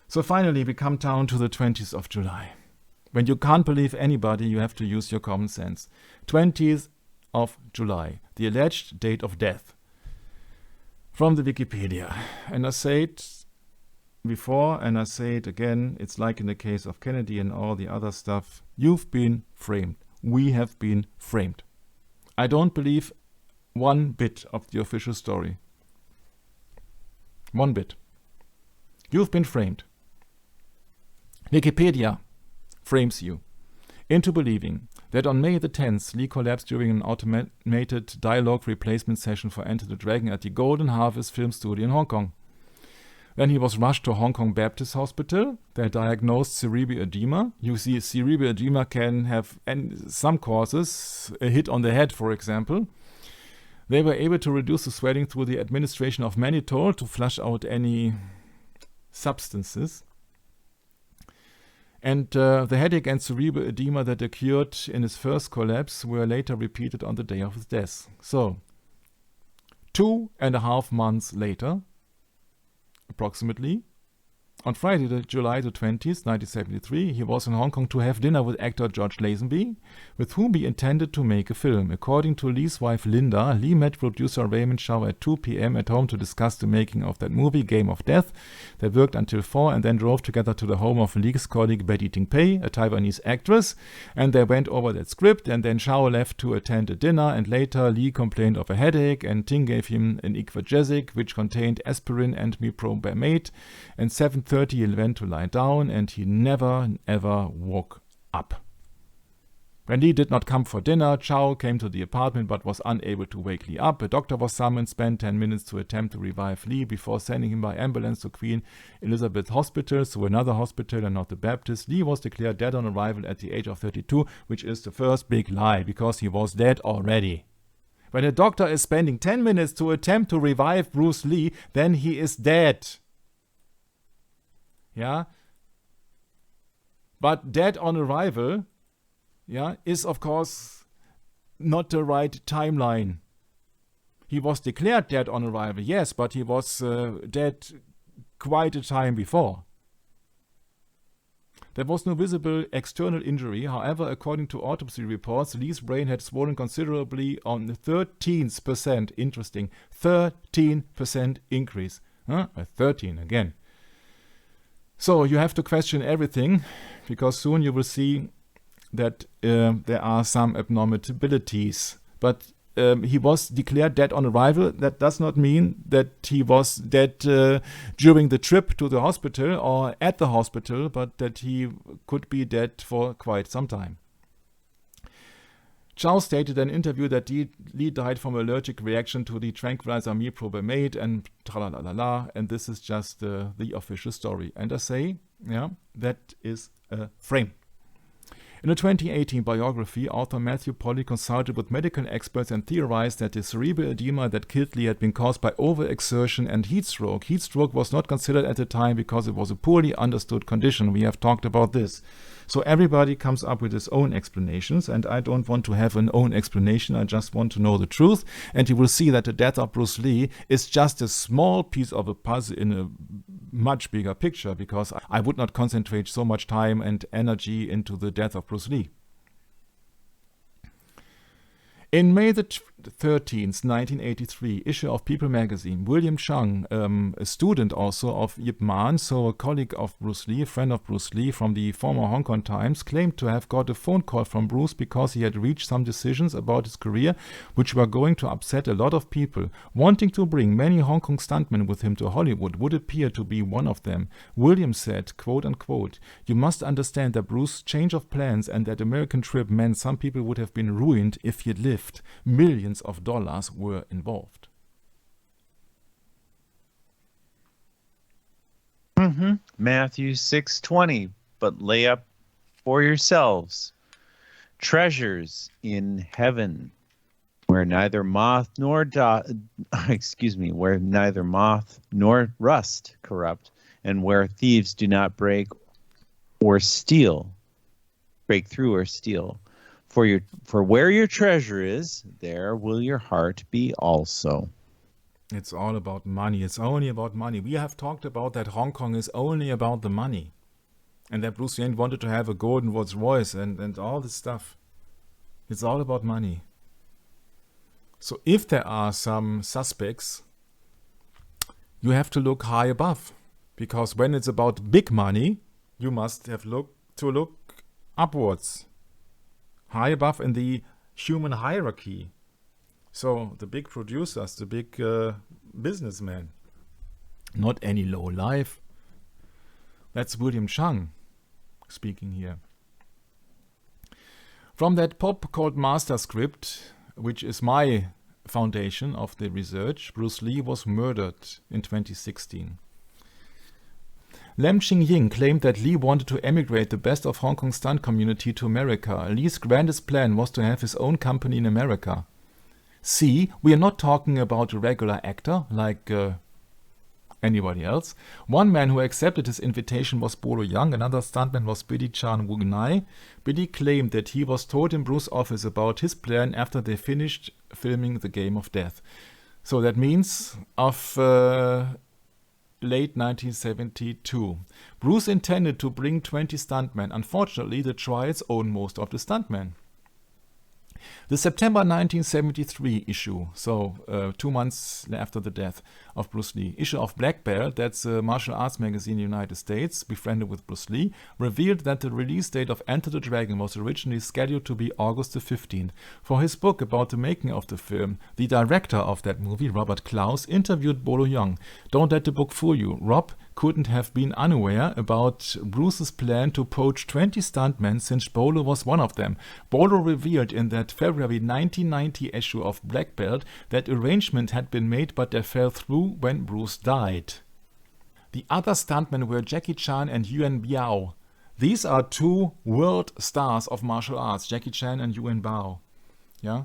So finally we come down to the 20th of July. When you can't believe anybody, you have to use your common sense. 20th of July, the alleged date of death. From the Wikipedia. And I say it before, and I say it again, it's like in the case of Kennedy and all the other stuff. You've been framed. We have been framed. I don't believe one bit of the official story. One bit. You've been framed. Wikipedia frames you into believing that on May the 10th, Lee collapsed during an automated dialogue replacement session for Enter the Dragon at the Golden Harvest Film Studio in Hong Kong. When he was rushed to Hong Kong Baptist Hospital, they diagnosed cerebral edema. You see, cerebral edema can have some causes, a hit on the head, for example. They were able to reduce the swelling through the administration of mannitol to flush out any substances. And the headache and cerebral edema that occurred in his first collapse were later repeated on the day of his death. So, 2.5 months later, approximately, on Friday, July the 20th, 1973, he was in Hong Kong to have dinner with actor George Lazenby, with whom he intended to make a film. According to Lee's wife Linda, Lee met producer Raymond Chow at 2 p.m. at home to discuss the making of that movie, Game of Death. They worked until 4 and then drove together to the home of Lee's colleague Betty Ting Pei, a Taiwanese actress, and they went over that script, and then Chow left to attend a dinner, and later Lee complained of a headache, and Ting gave him an Equagesic, which contained aspirin and mipropamate, and 7:30 he went to lie down, and he never ever woke up. When Lee did not come for dinner, Chow came to the apartment but was unable to wake Lee up. A doctor was summoned, spent 10 minutes to attempt to revive Lee before sending him by ambulance to Queen Elizabeth Hospital, so another hospital and not the Baptist. Lee was declared dead on arrival at the age of 32, which is the first big lie, because he was dead already. When a doctor is spending 10 minutes to attempt to revive Bruce Lee, then he is dead. Yeah, but dead on arrival, yeah, is of course not the right timeline. He was declared dead on arrival, yes, but he was dead quite a time before. There was no visible external injury. However, according to autopsy reports, Lee's brain had swollen considerably on the 13%. Interesting, 13% increase. 13 again. So you have to question everything, because soon you will see that there are some abnormalities. But he was declared dead on arrival. That does not mean that he was dead during the trip to the hospital or at the hospital, but that he could be dead for quite some time. Chow stated in an interview that Lee died from allergic reaction to the tranquilizer mipropamate and tra-la-la-la-la, and this is just the official story. And I say, yeah, that is a frame. In a 2018 biography, author Matthew Polly consulted with medical experts and theorized that the cerebral edema that killed Lee had been caused by overexertion and heat stroke. Heat stroke was not considered at the time because it was a poorly understood condition. We have talked about this. So everybody comes up with his own explanations, and I don't want to have an own explanation. I just want to know the truth. And you will see that the death of Bruce Lee is just a small piece of a puzzle in a much bigger picture, because I would not concentrate so much time and energy into the death of Bruce Lee. In May the 13th, 1983, issue of People magazine, William Chung, a student also of Yip Man, so a colleague of Bruce Lee, a friend of Bruce Lee from the former Hong Kong Times, claimed to have got a phone call from Bruce because he had reached some decisions about his career which were going to upset a lot of people. Wanting to bring many Hong Kong stuntmen with him to Hollywood would appear to be one of them. William said, quote unquote, "You must understand that Bruce's change of plans and that American trip meant some people would have been ruined if he had lived. Millions of dollars were involved." Matthew 6:20, but lay up for yourselves treasures in heaven, where neither moth nor where neither moth nor rust corrupt, and where thieves do not break through or steal. For where your treasure is, there will your heart be also. It's all about money. It's only about money. We have talked about that Hong Kong is only about the money. And that Bruce Lee wanted to have a golden Rolls Royce and all this stuff. It's all about money. So if there are some suspects, you have to look high above. Because when it's about big money, you must have look upwards, high above in the human hierarchy. So the big producers, the big businessmen, not any low life. That's William Chung speaking here. From that pop called Master Script, which is my foundation of the research, Bruce Lee was murdered in 2016. Lam Ching-ying claimed that Lee wanted to emigrate the best of Hong Kong stunt community to America. Lee's grandest plan was to have his own company in America. See, we are not talking about a regular actor like anybody else. One man who accepted his invitation was Bolo Young, another stuntman was Billy Chan Wu Nai. Billy claimed that he was told in Bruce's office about his plan after they finished filming The Game of Death. So that means of late 1972. Bruce intended to bring 20 stuntmen. Unfortunately, the trials owned most of the stuntmen. The September 1973 issue, so 2 months after the death of Bruce Lee, issue of Black Belt, that's a martial arts magazine in the United States, befriended with Bruce Lee, revealed that the release date of Enter the Dragon was originally scheduled to be August the 15th. For his book about the making of the film, the director of that movie, Robert Klaus, interviewed Bolo Young. Don't let the book fool you. Rob couldn't have been unaware about Bruce's plan to poach 20 stuntmen since Bolo was one of them. Bolo revealed in that February 1990 issue of Black Belt that arrangement had been made but they fell through when Bruce died. The other stuntmen were Jackie Chan and Yuan Biao. These are two world stars of martial arts, Jackie Chan and Yuan Biao. Yeah?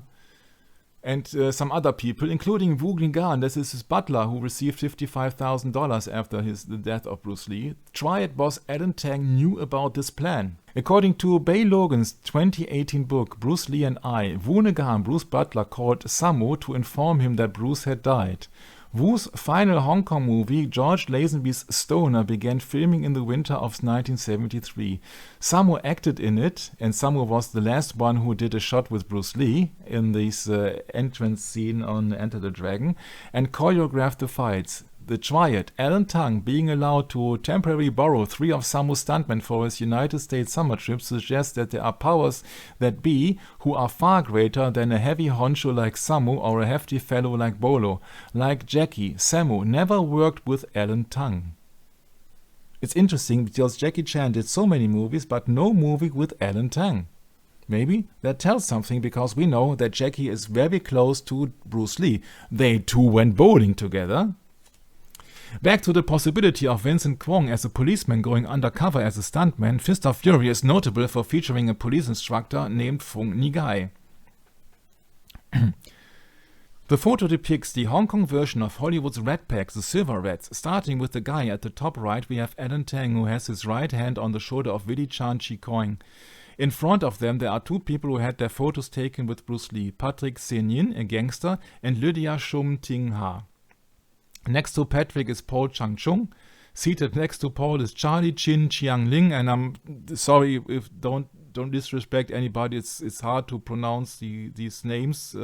And some other people, including Wu Lingan, this is his butler who received $55,000 after the death of Bruce Lee. Triad boss Alan Tang knew about this plan. According to Bay Logan's 2018 book, Bruce Lee and I, Wu Lingan, Bruce Butler, called Sammo to inform him that Bruce had died. Wu's final Hong Kong movie, George Lazenby's Stoner, began filming in the winter of 1973. Sammo acted in it, and Sammo was the last one who did a shot with Bruce Lee in this entrance scene on Enter the Dragon, and choreographed the fights. The triad, Alan Tung, being allowed to temporarily borrow 3 of Sammo's stuntmen for his United States summer trip, suggests that there are powers that be who are far greater than a heavy honcho like Sammo or a hefty fellow like Bolo. Like Jackie, Sammo never worked with Alan Tung. It's interesting because Jackie Chan did so many movies, but no movie with Alan Tung. Maybe that tells something because we know that Jackie is very close to Bruce Lee. They two went bowling together. Back to the possibility of Vincent Kwong as a policeman going undercover as a stuntman, Fist of Fury is notable for featuring a police instructor named Fung Nigai. The photo depicts the Hong Kong version of Hollywood's Rat Pack, the Silver Rats. Starting with the guy at the top right, we have Alan Tang, who has his right hand on the shoulder of Willie Chan Chi Koing. In front of them, there are 2 people who had their photos taken with Bruce Lee, Patrick Sen-yin, a gangster, and Lydia Shum Ting Ha. Next to Patrick is Paul Chang-chung. Seated next to Paul is Charlie Chin Chiang Ling, and I'm sorry if don't disrespect anybody. It's hard to pronounce these names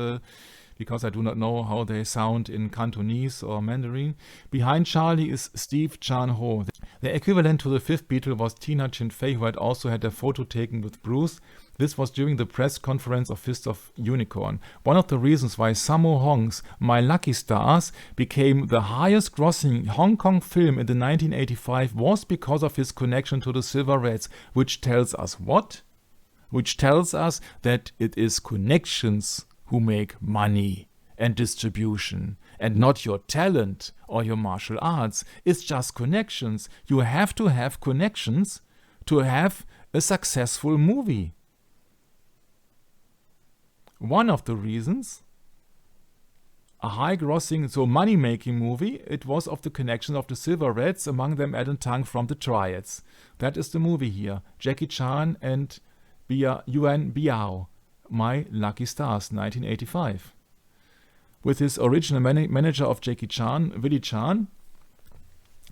because I do not know how they sound in Cantonese or Mandarin. Behind Charlie is Steve Chan-ho. The equivalent to the 5th Beatle was Tina Chin-fei, who had also had a photo taken with Bruce. This was during the press conference of Fist of Unicorn. One of the reasons why Sammo Hong's My Lucky Stars became the highest grossing Hong Kong film in the 1985 was because of his connection to the Silver Rats, which tells us what? Which tells us that it is connections who make money and distribution, and not your talent or your martial arts. It's just connections. You have to have connections to have a successful movie. One of the reasons, a high-grossing, so money-making movie, it was of the connection of the Silver Rats, among them Alan Tung from the Triads. That is the movie here. Jackie Chan and Yuan Biao, My Lucky Stars, 1985. With his original manager of Jackie Chan, Willie Chan,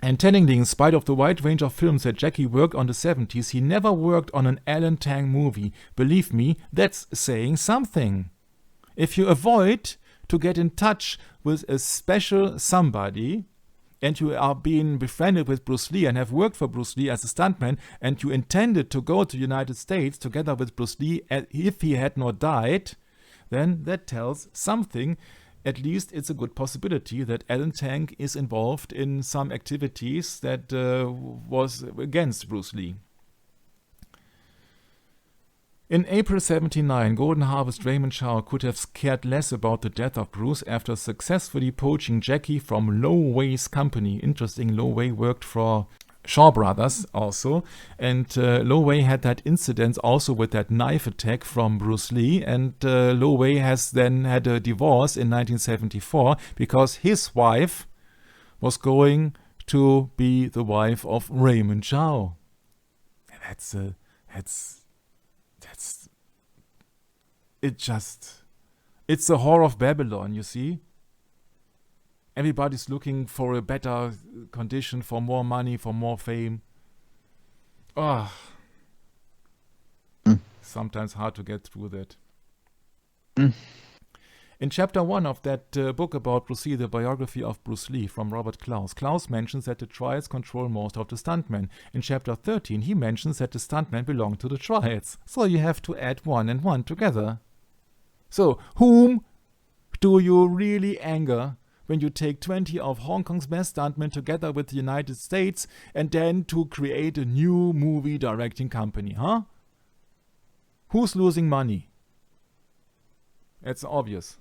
and tellingly, in spite of the wide range of films that Jackie worked on the 70s, he never worked on an Alan Tang movie. Believe me, that's saying something. If you avoid to get in touch with a special somebody and you are being befriended with Bruce Lee and have worked for Bruce Lee as a stuntman, and you intended to go to the United States together with Bruce Lee if he had not died, then that tells something. At least it's a good possibility that Alan Tank is involved in some activities that was against Bruce Lee. In April 1979, Golden Harvest Raymond Chow could have cared less about the death of Bruce after successfully poaching Jackie from Lo Wei's company. Interesting, Lo Wei worked for Shaw Brothers also, and Lo Wei had that incident also with that knife attack from Bruce Lee, and Lo Wei has then had a divorce in 1974 because his wife was going to be the wife of Raymond Chow. It's the whore of Babylon, you see. Everybody's looking for a better condition, for more money, for more fame. Sometimes hard to get through that. In chapter 1 of that book about Bruce Lee, the biography of Bruce Lee from Robert Klaus, Klaus mentions that the triads control most of the stuntmen. In chapter 13, he mentions that the stuntmen belong to the triads. So you have to add 1 and 1 together. So, whom do you really anger when you take 20 of Hong Kong's best stuntmen together with the United States and then to create a new movie directing company, huh? Who's losing money? It's obvious.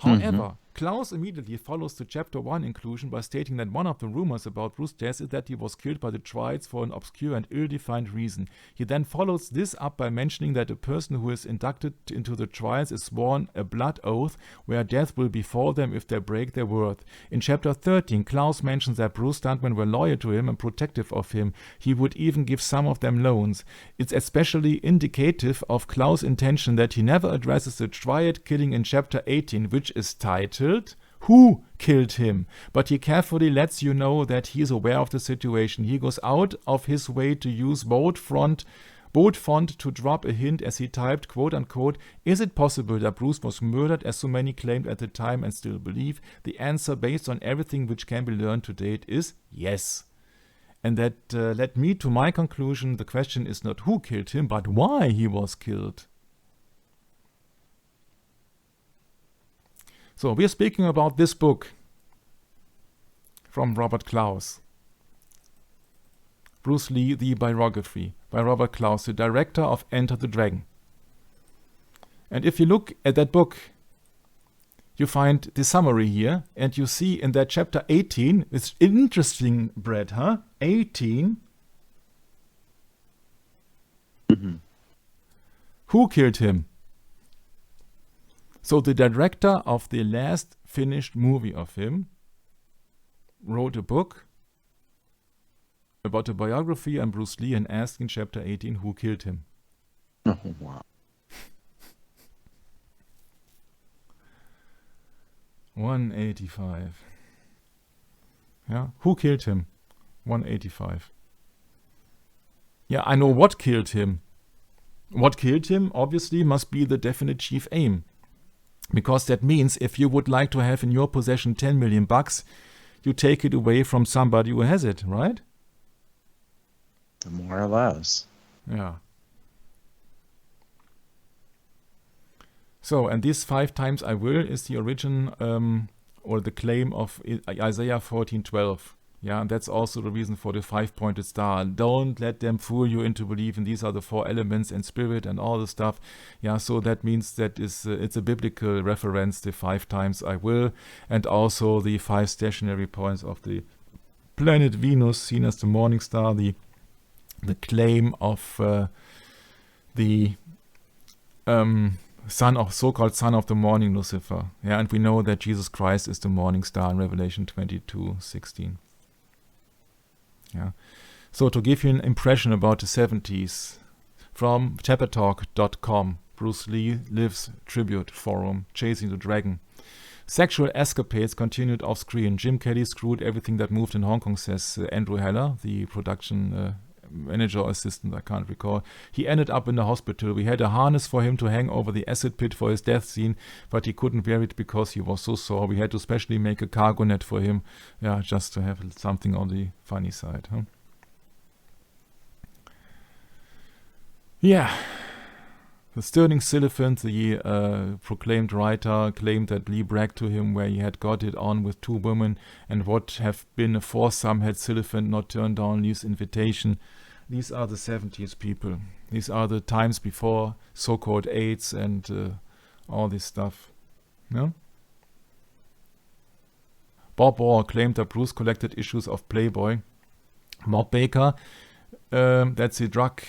However, Klaus immediately follows the chapter 1 inclusion by stating that one of the rumors about Bruce's death is that he was killed by the triads for an obscure and ill-defined reason. He then follows this up by mentioning that a person who is inducted into the triads is sworn a blood oath where death will befall them if they break their word. In chapter 13, Klaus mentions that Bruce stuntmen were loyal to him and protective of him. He would even give some of them loans. It's especially indicative of Klaus' intention that he never addresses the triad killing in chapter 18, which is titled Who Killed Him? But he carefully lets you know that he is aware of the situation. He goes out of his way to use bold font to drop a hint as he typed, quote unquote, "Is it possible that Bruce was murdered as so many claimed at the time and still believe?" The answer, based on everything which can be learned to date, is yes. And that led me to my conclusion. The question is not who killed him, but why he was killed. So we're speaking about this book from Robert Klaus. Bruce Lee, the biography by Robert Klaus, the director of Enter the Dragon. And if you look at that book, you find the summary here, and you see in that chapter 18, it's interesting, Brad, huh? 18. Who killed him? So the director of the last finished movie of him wrote a book about a biography on Bruce Lee and asked in chapter 18 who killed him. Oh, wow. 185. Yeah, who killed him? 185. Yeah, I know what killed him. What killed him obviously must be the definite chief aim. Because that means if you would like to have in your possession 10 million bucks, you take it away from somebody who has it, right? More or less. Yeah. So, and this 5 times I will is the origin or the claim of Isaiah 14:12. Yeah, and that's also the reason for the 5-pointed star. Don't let them fool you into believing these are the 4 elements and spirit and all the stuff. Yeah, so that means that it's a biblical reference, the 5 times I will, and also the 5 stationary points of the planet Venus, seen as the morning star, the claim of the so-called son of the morning, Lucifer. Yeah, and we know that Jesus Christ is the morning star in Revelation 22:16. Yeah. So to give you an impression about the 70s, from tappertalk.com, Bruce Lee Lives Tribute Forum, Chasing the Dragon. Sexual escapades continued off screen. Jim Kelly screwed everything that moved in Hong Kong, says Andrew Heller, the production manager or assistant, I can't recall. He ended up in the hospital. We had a harness for him to hang over the acid pit for his death scene, but he couldn't wear it because he was so sore. We had to specially make a cargo net for him, just to have something on the funny side. Huh? Yeah. The Sterling Siliphant, the proclaimed writer, claimed that Lee bragged to him where he had got it on with 2 women and what have been a foursome had Siliphant not turned down Lee's invitation. These are the 70s people. These are the times before so-called AIDS and all this stuff. Yeah? Bob Orr claimed that Bruce collected issues of Playboy. Bob Baker, that's the drug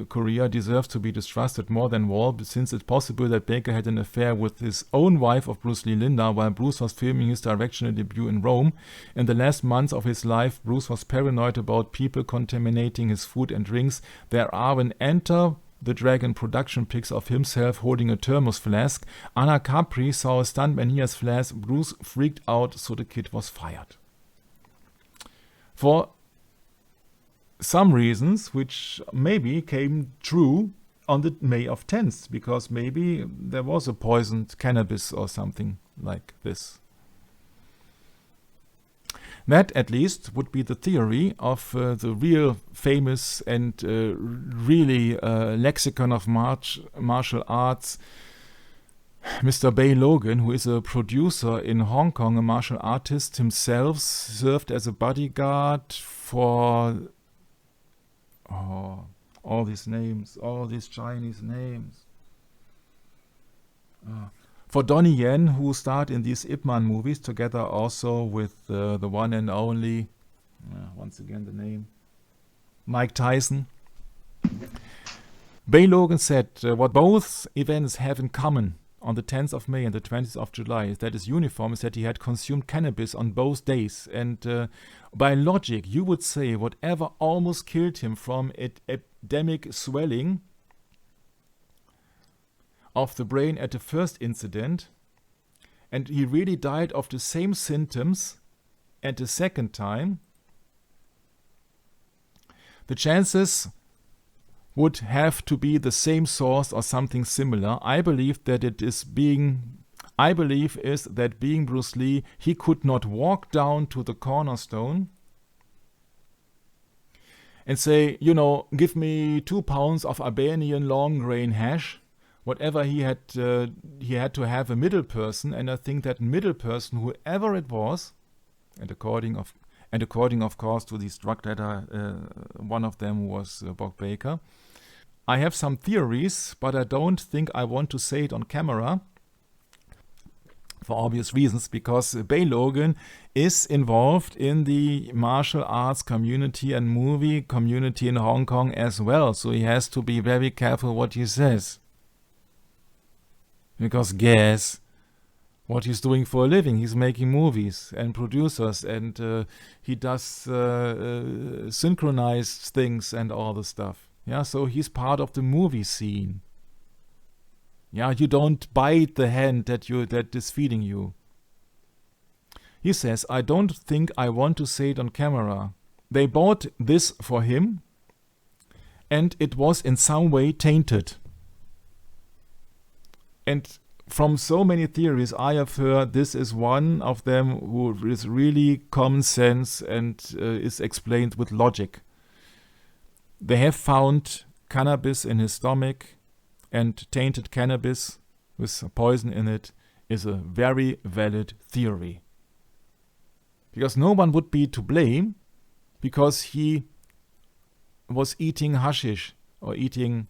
courier, deserves to be distrusted more than Wall, since it's possible that Baker had an affair with his own wife of Bruce Lee, Linda, while Bruce was filming his directional debut in Rome. In the last months of his life, Bruce was paranoid about people contaminating his food and drinks. There are an Enter the Dragon production pics of himself holding a thermos flask. Anna Capri saw a stuntman here's flask. Bruce freaked out, so the kid was fired. For some reasons, which maybe came true on the May of 10th, because maybe there was a poisoned cannabis or something like this. That, at least, would be the theory of the real famous and really lexicon of martial arts, Mr. Bay Logan, who is a producer in Hong Kong, a martial artist himself, served as a bodyguard for all these names, all these Chinese names. For Donnie Yen, who starred in these Ip Man movies, together also with the one and only, once again the name, Mike Tyson. Bay Logan said what both events have in common on the 10th of May and the 20th of July is that his uniform is that he had consumed cannabis on both days. And by logic, you would say whatever almost killed him from epidemic swelling of the brain at the first incident, and he really died of the same symptoms at the second time, the chances would have to be the same source or something similar. I believe is that being Bruce Lee, he could not walk down to the cornerstone and say, give me 2 pounds of Albanian long grain hash. Whatever he had to have a middle person, and I think that middle person, whoever it was, and according of course to this drug letter, one of them was Bob Baker. I have some theories, but I don't think I want to say it on camera for obvious reasons, because Bay Logan is involved in the martial arts community and movie community in Hong Kong as well, so he has to be very careful what he says. Because guess what he's doing for a living? He's making movies and producers, and he does synchronized things and all the stuff. Yeah, so he's part of the movie scene. Yeah, you don't bite the hand that is feeding you. He says, I don't think I want to say it on camera. They bought this for him, and it was in some way tainted. And from so many theories I have heard, this is one of them who is really common sense and is explained with logic. They have found cannabis in his stomach, and tainted cannabis with poison in it is a very valid theory. Because no one would be to blame because he was eating hashish or eating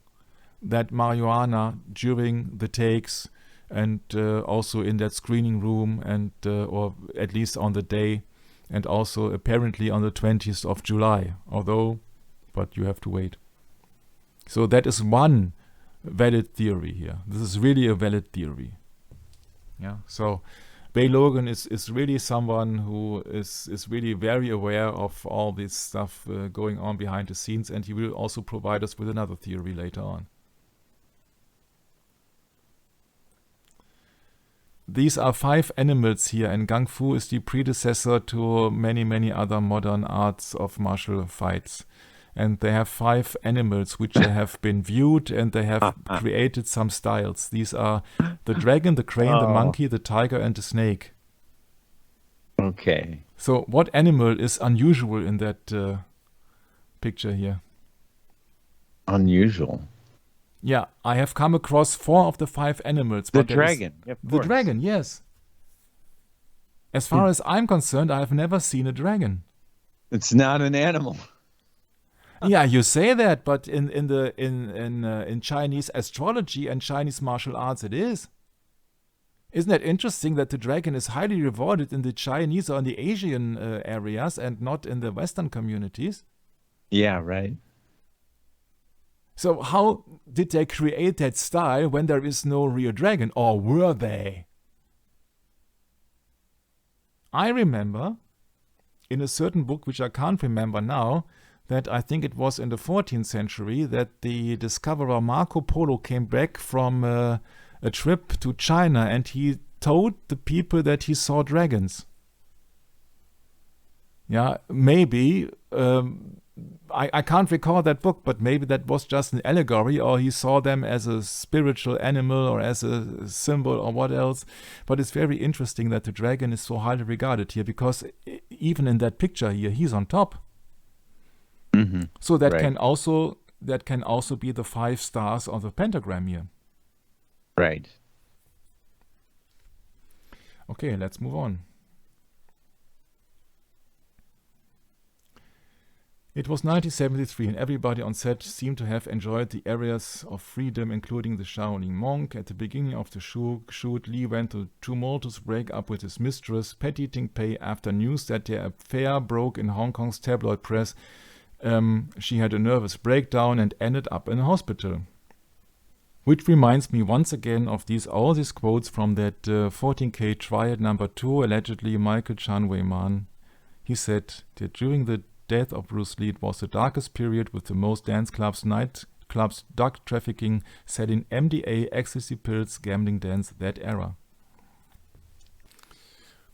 that marijuana during the takes, and also in that screening room, and or at least on the day, and also apparently on the 20th of July, but you have to wait. So that is one valid theory here. This is really a valid theory. Yeah. So Bay Logan is really someone who is really very aware of all this stuff going on behind the scenes, and he will also provide us with another theory later on. These are 5 animals here, and Kung Fu is the predecessor to many, many other modern arts of martial fights. And they have 5 animals which have been viewed, and they have created some styles. These are the dragon, the crane, the monkey, the tiger, and the snake. Okay. So what animal is unusual in that picture here? Unusual. Yeah, I have come across 4 of the 5 animals. The but there is- dragon. Of The course. dragon, yes. As far as I'm concerned, I have never seen a dragon. It's not an animal. Yeah, you say that, but in Chinese astrology and Chinese martial arts, it is. Isn't that interesting that the dragon is highly rewarded in the Chinese or in the Asian areas and not in the Western communities? Yeah, right. So how did they create that style when there is no real dragon, or were they? I remember in a certain book, which I can't remember now, that I think it was in the 14th century, that the discoverer Marco Polo came back from a trip to China, and he told the people that he saw dragons. Yeah, maybe, I can't recall that book, but maybe that was just an allegory, or he saw them as a spiritual animal or as a symbol or what else. But it's very interesting that the dragon is so highly regarded here, because even in that picture here, he's on top. Mm-hmm. So that Right. can also be the 5 stars on the pentagram here. Right. Okay, let's move on. It was 1973, and everybody on set seemed to have enjoyed the areas of freedom, including the Shaolin monk. At the beginning of the shoot, Lee went to tumultuous break-up with his mistress, Pet-eating pay after news that their affair broke in Hong Kong's tabloid press. She had a nervous breakdown and ended up in a hospital. Which reminds me once again of all these quotes from that 14K trial number 2, allegedly Michael Chan Wei-man. He said that during the death of Bruce Lee, it was the darkest period, with the most dance clubs, nightclubs, drug trafficking, selling MDA, ecstasy pills, gambling dance, that era.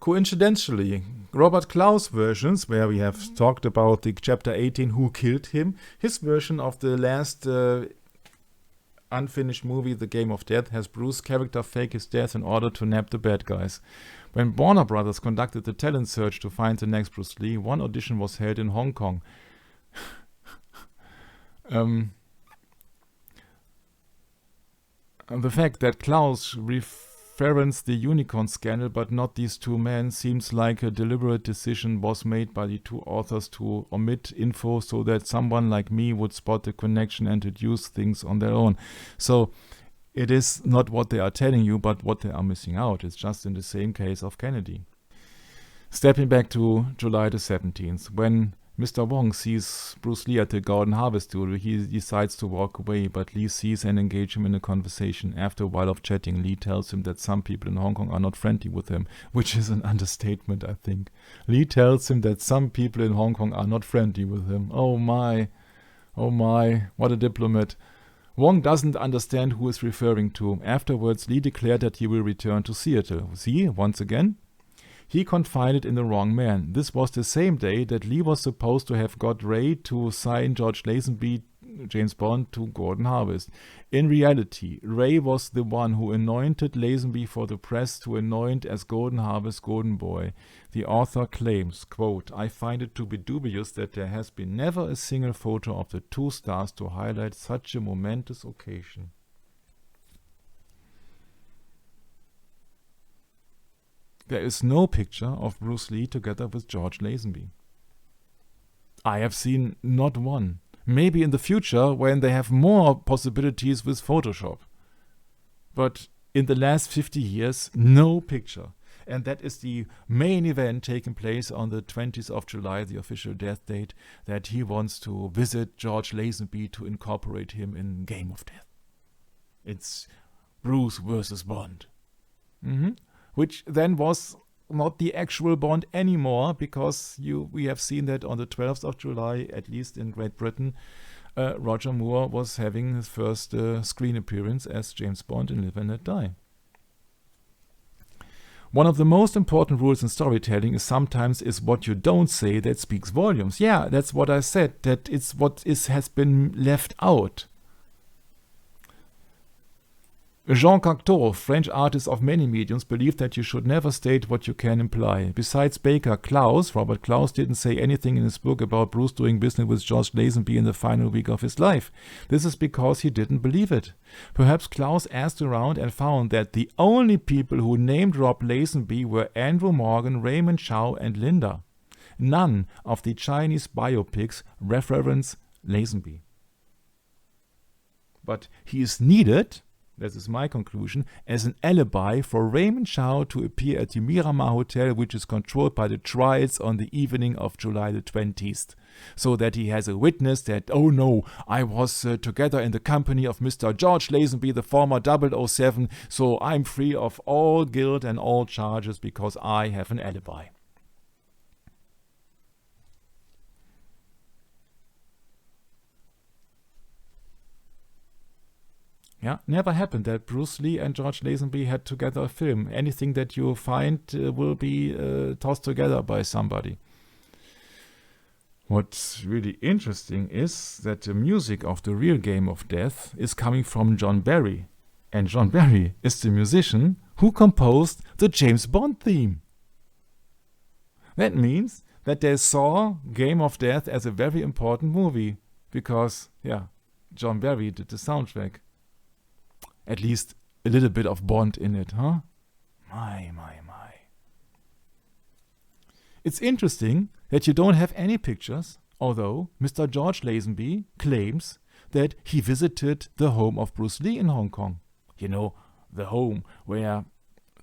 Coincidentally, Robert Klaus' versions, where we have talked about the chapter 18, Who Killed Him, his version of the last unfinished movie, The Game of Death, has Bruce's character fake his death in order to nab the bad guys. When Warner Brothers conducted the talent search to find the next Bruce Lee, one audition was held in Hong Kong. The fact that Klaus referenced the unicorn scandal but not these 2 men seems like a deliberate decision was made by the 2 authors to omit info so that someone like me would spot the connection and deduce things on their own. So it is not what they are telling you, but what they are missing out. It's just in the same case of Kennedy. Stepping back to July the 17th, when Mr. Wong sees Bruce Lee at the Golden Harvest Studio, he decides to walk away, but Lee sees and engages him in a conversation. After a while of chatting, Lee tells him that some people in Hong Kong are not friendly with him, which is an understatement, I think. Lee tells him that some people in Hong Kong are not friendly with him. Oh my, what a diplomat. Wong doesn't understand who is referring to. Afterwards, Lee declared that he will return to Seattle. See, once again, he confided in the wrong man. This was the same day that Lee was supposed to have got Ray to sign George Lazenby, James Bond, to Golden Harvest. In reality, Ray was the one who anointed Lazenby for the press to anoint as Golden Harvest Golden Boy. The author claims, quote, "I find it to be dubious that there has been never a single photo of the 2 stars to highlight such a momentous occasion." There is no picture of Bruce Lee together with George Lazenby. I have seen not one. Maybe in the future when they have more possibilities with Photoshop. But in the last 50 years, no picture. And that is the main event taking place on the 20th of July, the official death date, that he wants to visit George Lazenby to incorporate him in Game of Death. It's Bruce versus Bond. Which then was not the actual Bond anymore, because we have seen that on the 12th of July, at least in Great Britain, Roger Moore was having his first screen appearance as James Bond in Live and Let Die. One of the most important rules in storytelling is sometimes is what you don't say that speaks volumes. Yeah, that's what I said, that it's what has been left out. Jean Cocteau, French artist of many mediums, believed that you should never state what you can imply. Besides Baker, Robert Klaus didn't say anything in his book about Bruce doing business with George Lazenby in the final week of his life. This is because he didn't believe it. Perhaps Klaus asked around and found that the only people who named Rob Lazenby were Andrew Morgan, Raymond Chow, and Linda. None of the Chinese biopics reference Lazenby. But he is needed, this is my conclusion, as an alibi for Raymond Chow to appear at the Miramar Hotel, which is controlled by the trials on the evening of July the 20th. So that he has a witness that, oh no, I was together in the company of Mr. George Lazenby, the former 007, so I'm free of all guilt and all charges because I have an alibi. Yeah, never happened that Bruce Lee and George Lazenby had together a film. Anything that you find will be tossed together by somebody. What's really interesting is that the music of the real Game of Death is coming from John Barry. And John Barry is the musician who composed the James Bond theme. That means that they saw Game of Death as a very important movie. Because, yeah, John Barry did the soundtrack. At least a little bit of Bond in it, huh? My. It's interesting that you don't have any pictures, although Mr. George Lazenby claims that he visited the home of Bruce Lee in Hong Kong. You know, the home where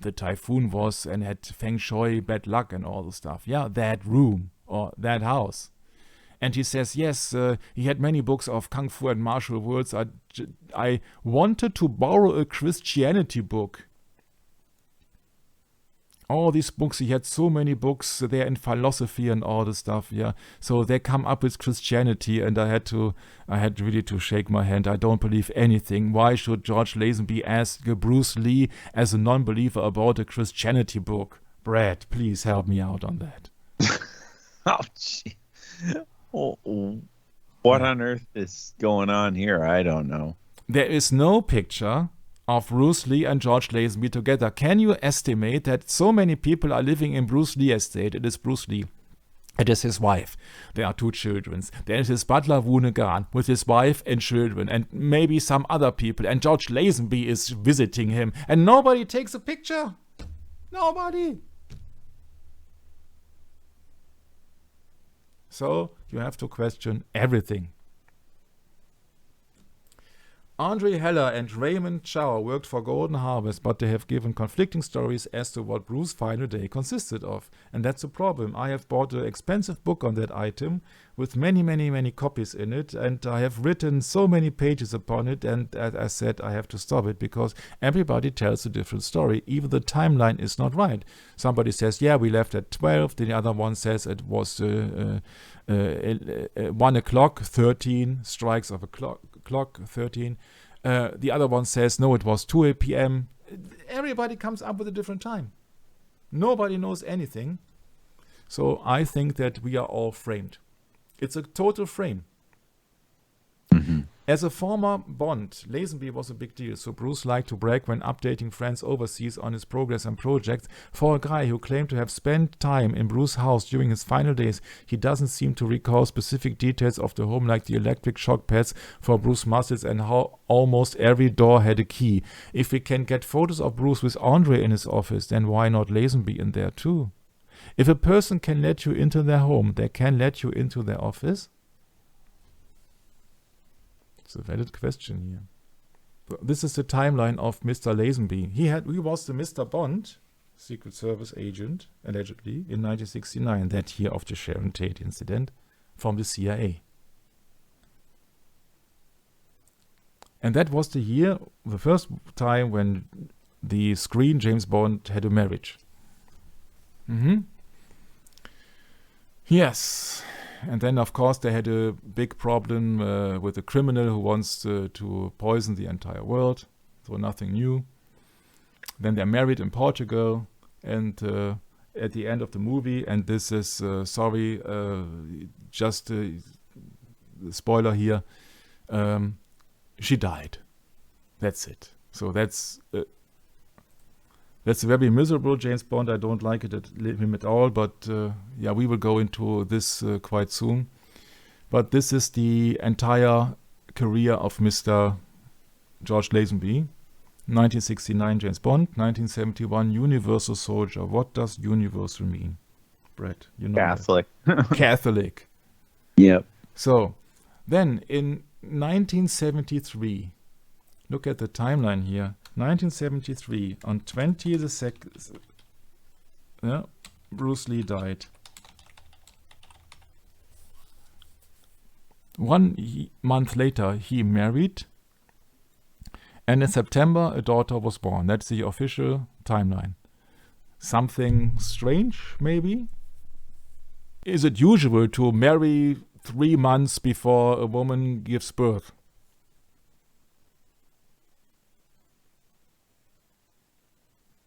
the typhoon was and had feng shui, bad luck and all the stuff. Yeah, that room or that house. And he says, yes, he had many books of Kung Fu and martial arts. I wanted to borrow a Christianity book. All these books, he had so many books there in philosophy and all the stuff, yeah. So they come up with Christianity, and I had really to shake my hand. I don't believe anything. Why should George Lazenby ask Bruce Lee as a non-believer about a Christianity book? Brad, please help me out on that. Oh, gee. What on earth is going on here? I don't know. There is no picture of Bruce Lee and George Lazenby together. Can you estimate that so many people are living in Bruce Lee estate? It is Bruce Lee. It is his wife. There are 2 children. There is his butler, Wunegan, with his wife and children, and maybe some other people. And George Lazenby is visiting him. And nobody takes a picture. Nobody. So you have to question everything. Andre Heller and Raymond Chow worked for Golden Harvest, but they have given conflicting stories as to what Bruce's final day consisted of. And that's a problem. I have bought an expensive book on that item with many copies in it, and I have written so many pages upon it, and as I said, I have to stop it because everybody tells a different story. Even the timeline is not right. Somebody says, yeah, we left at 12, the other one says it was 1 o'clock, 13 strikes of a clock, 13. The other one says, no, it was 2 p.m. Everybody comes up with a different time. Nobody knows anything. So I think that we are all framed. It's a total frame. Mm-hmm. As a former Bond, Lazenby was a big deal, so Bruce liked to brag when updating friends overseas on his progress and projects. For a guy who claimed to have spent time in Bruce's house during his final days, he doesn't seem to recall specific details of the home, like the electric shock pads for Bruce's muscles and how almost every door had a key. If we can get photos of Bruce with Andre in his office, then why not Lazenby in there too? If a person can let you into their home, they can let you into their office? It's a valid question here. This is the timeline of Mr. Lazenby. He was the Mr. Bond, Secret Service agent, allegedly, in 1969, that year of the Sharon Tate incident, from the CIA. And that was the first time when the screen James Bond had a marriage. Yes. And then, of course, they had a big problem with a criminal who wants to poison the entire world. So nothing new. Then they're married in Portugal. and at the end of the movie, and this is just spoiler here, she died. That's it. So that's a very miserable James Bond. I don't like him at all, but yeah, we will go into this quite soon. But this is the entire career of Mr. George Lazenby. 1969 James Bond, 1971 Universal Soldier. What does universal mean? Brett, you know. Catholic. Catholic. Yep. So, then in 1973, look at the timeline here. 1973, on 20 the second, Bruce Lee died. 1 month later, he married. And in September, a daughter was born. That's the official timeline. Something strange, maybe? Is it usual to marry 3 months before a woman gives birth?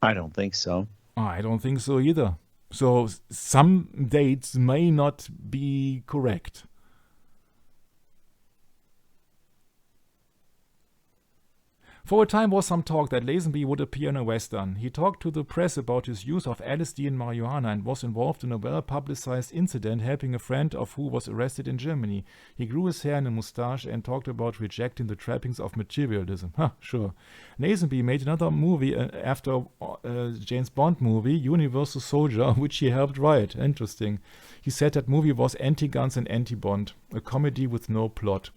I don't think so. I don't think so either. So some dates may not be correct. For a time was some talk that Lazenby would appear in a western. He talked to the press about his use of LSD and marijuana and was involved in a well-publicized incident helping a friend of who was arrested in Germany. He grew his hair and a mustache and talked about rejecting the trappings of materialism. Sure. Lazenby made another movie after James Bond movie, Universal Soldier, which he helped write. Interesting. He said that movie was anti-guns and anti-Bond, a comedy with no plot.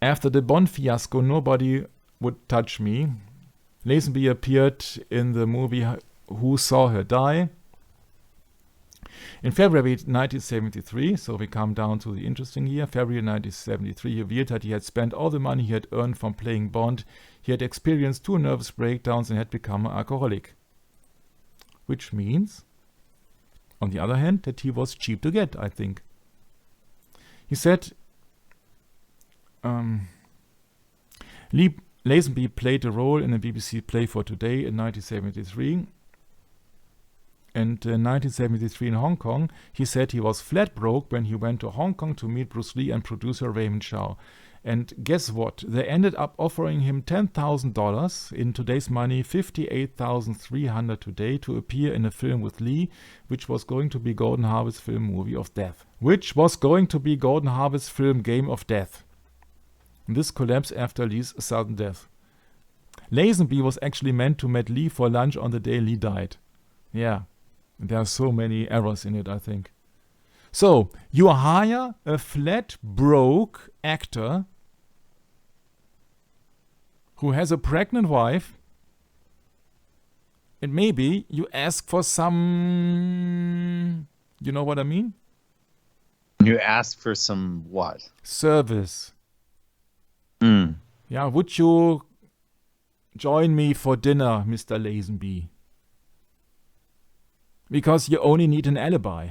After the Bond fiasco, Nobody Would Touch Me, Lazenby appeared in the movie Who Saw Her Die. In February 1973, so we come down to the interesting year, February 1973, he revealed that he had spent all the money he had earned from playing Bond. He had experienced 2 nervous breakdowns and had become an alcoholic. Which means, on the other hand, that he was cheap to get, I think. He said, Lazenby played a role in a BBC play for Today in 1973. And in 1973 in Hong Kong, he said he was flat broke when he went to Hong Kong to meet Bruce Lee and producer Raymond Chow. And guess what? They ended up offering him $10,000, in today's money $58,300 today, to appear in a film with Lee, which was going to be Golden Harvest film Movie of Death. Which was going to be Golden Harvest film Game of Death. This collapsed after Lee's sudden death. Lazenby was actually meant to meet Lee for lunch on the day Lee died. Yeah, there are so many errors in it, I think. So, you hire a flat broke actor who has a pregnant wife, and maybe you ask for some, you know what I mean? You ask for some what? Service. Yeah, would you join me for dinner, Mr. Lazenby? Because you only need an alibi.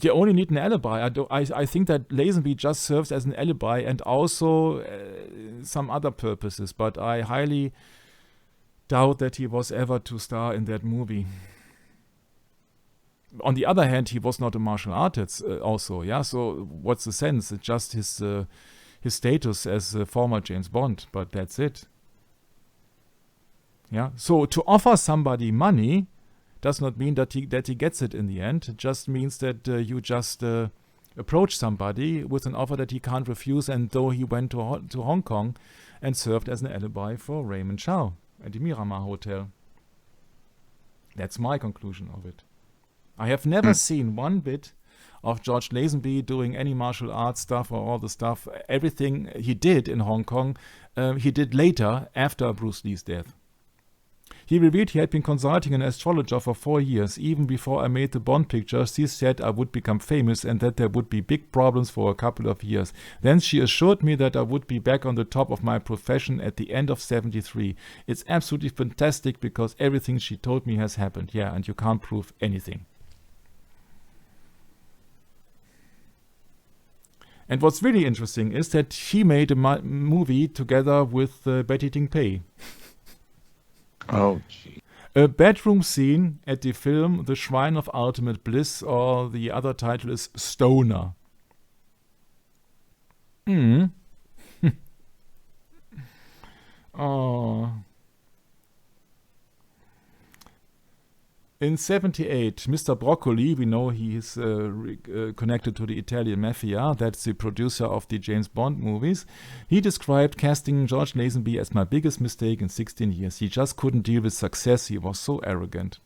You only need an alibi. I think that Lazenby just serves as an alibi and also some other purposes, but I highly doubt that he was ever to star in that movie. On the other hand, he was not a martial artist also, yeah? So what's the sense? It's just his status as a former James Bond, but that's it. Yeah. So to offer somebody money does not mean that he gets it in the end. It just means that you just approach somebody with an offer that he can't refuse, and though he went to Hong Kong and served as an alibi for Raymond Chow at the Miramar Hotel. That's my conclusion of it. I have never seen one bit of George Lazenby doing any martial arts stuff or all the stuff. Everything he did in Hong Kong, he did later, after Bruce Lee's death. He revealed he had been consulting an astrologer for 4 years. Even before I made the Bond pictures, she said I would become famous and that there would be big problems for a couple of years. Then she assured me that I would be back on the top of my profession at the end of 73. It's absolutely fantastic because everything she told me has happened. Yeah, and you can't prove anything. And what's really interesting is that he made a movie together with Betty Ting Pei. Oh, gee. A bedroom scene at the film The Shrine of Ultimate Bliss, or the other title is Stoner. Oh. In 78, Mr. Broccoli, we know he is connected to the Italian mafia. That's the producer of the James Bond movies. He described casting George Lazenby as my biggest mistake in 16 years. He just couldn't deal with success. He was so arrogant.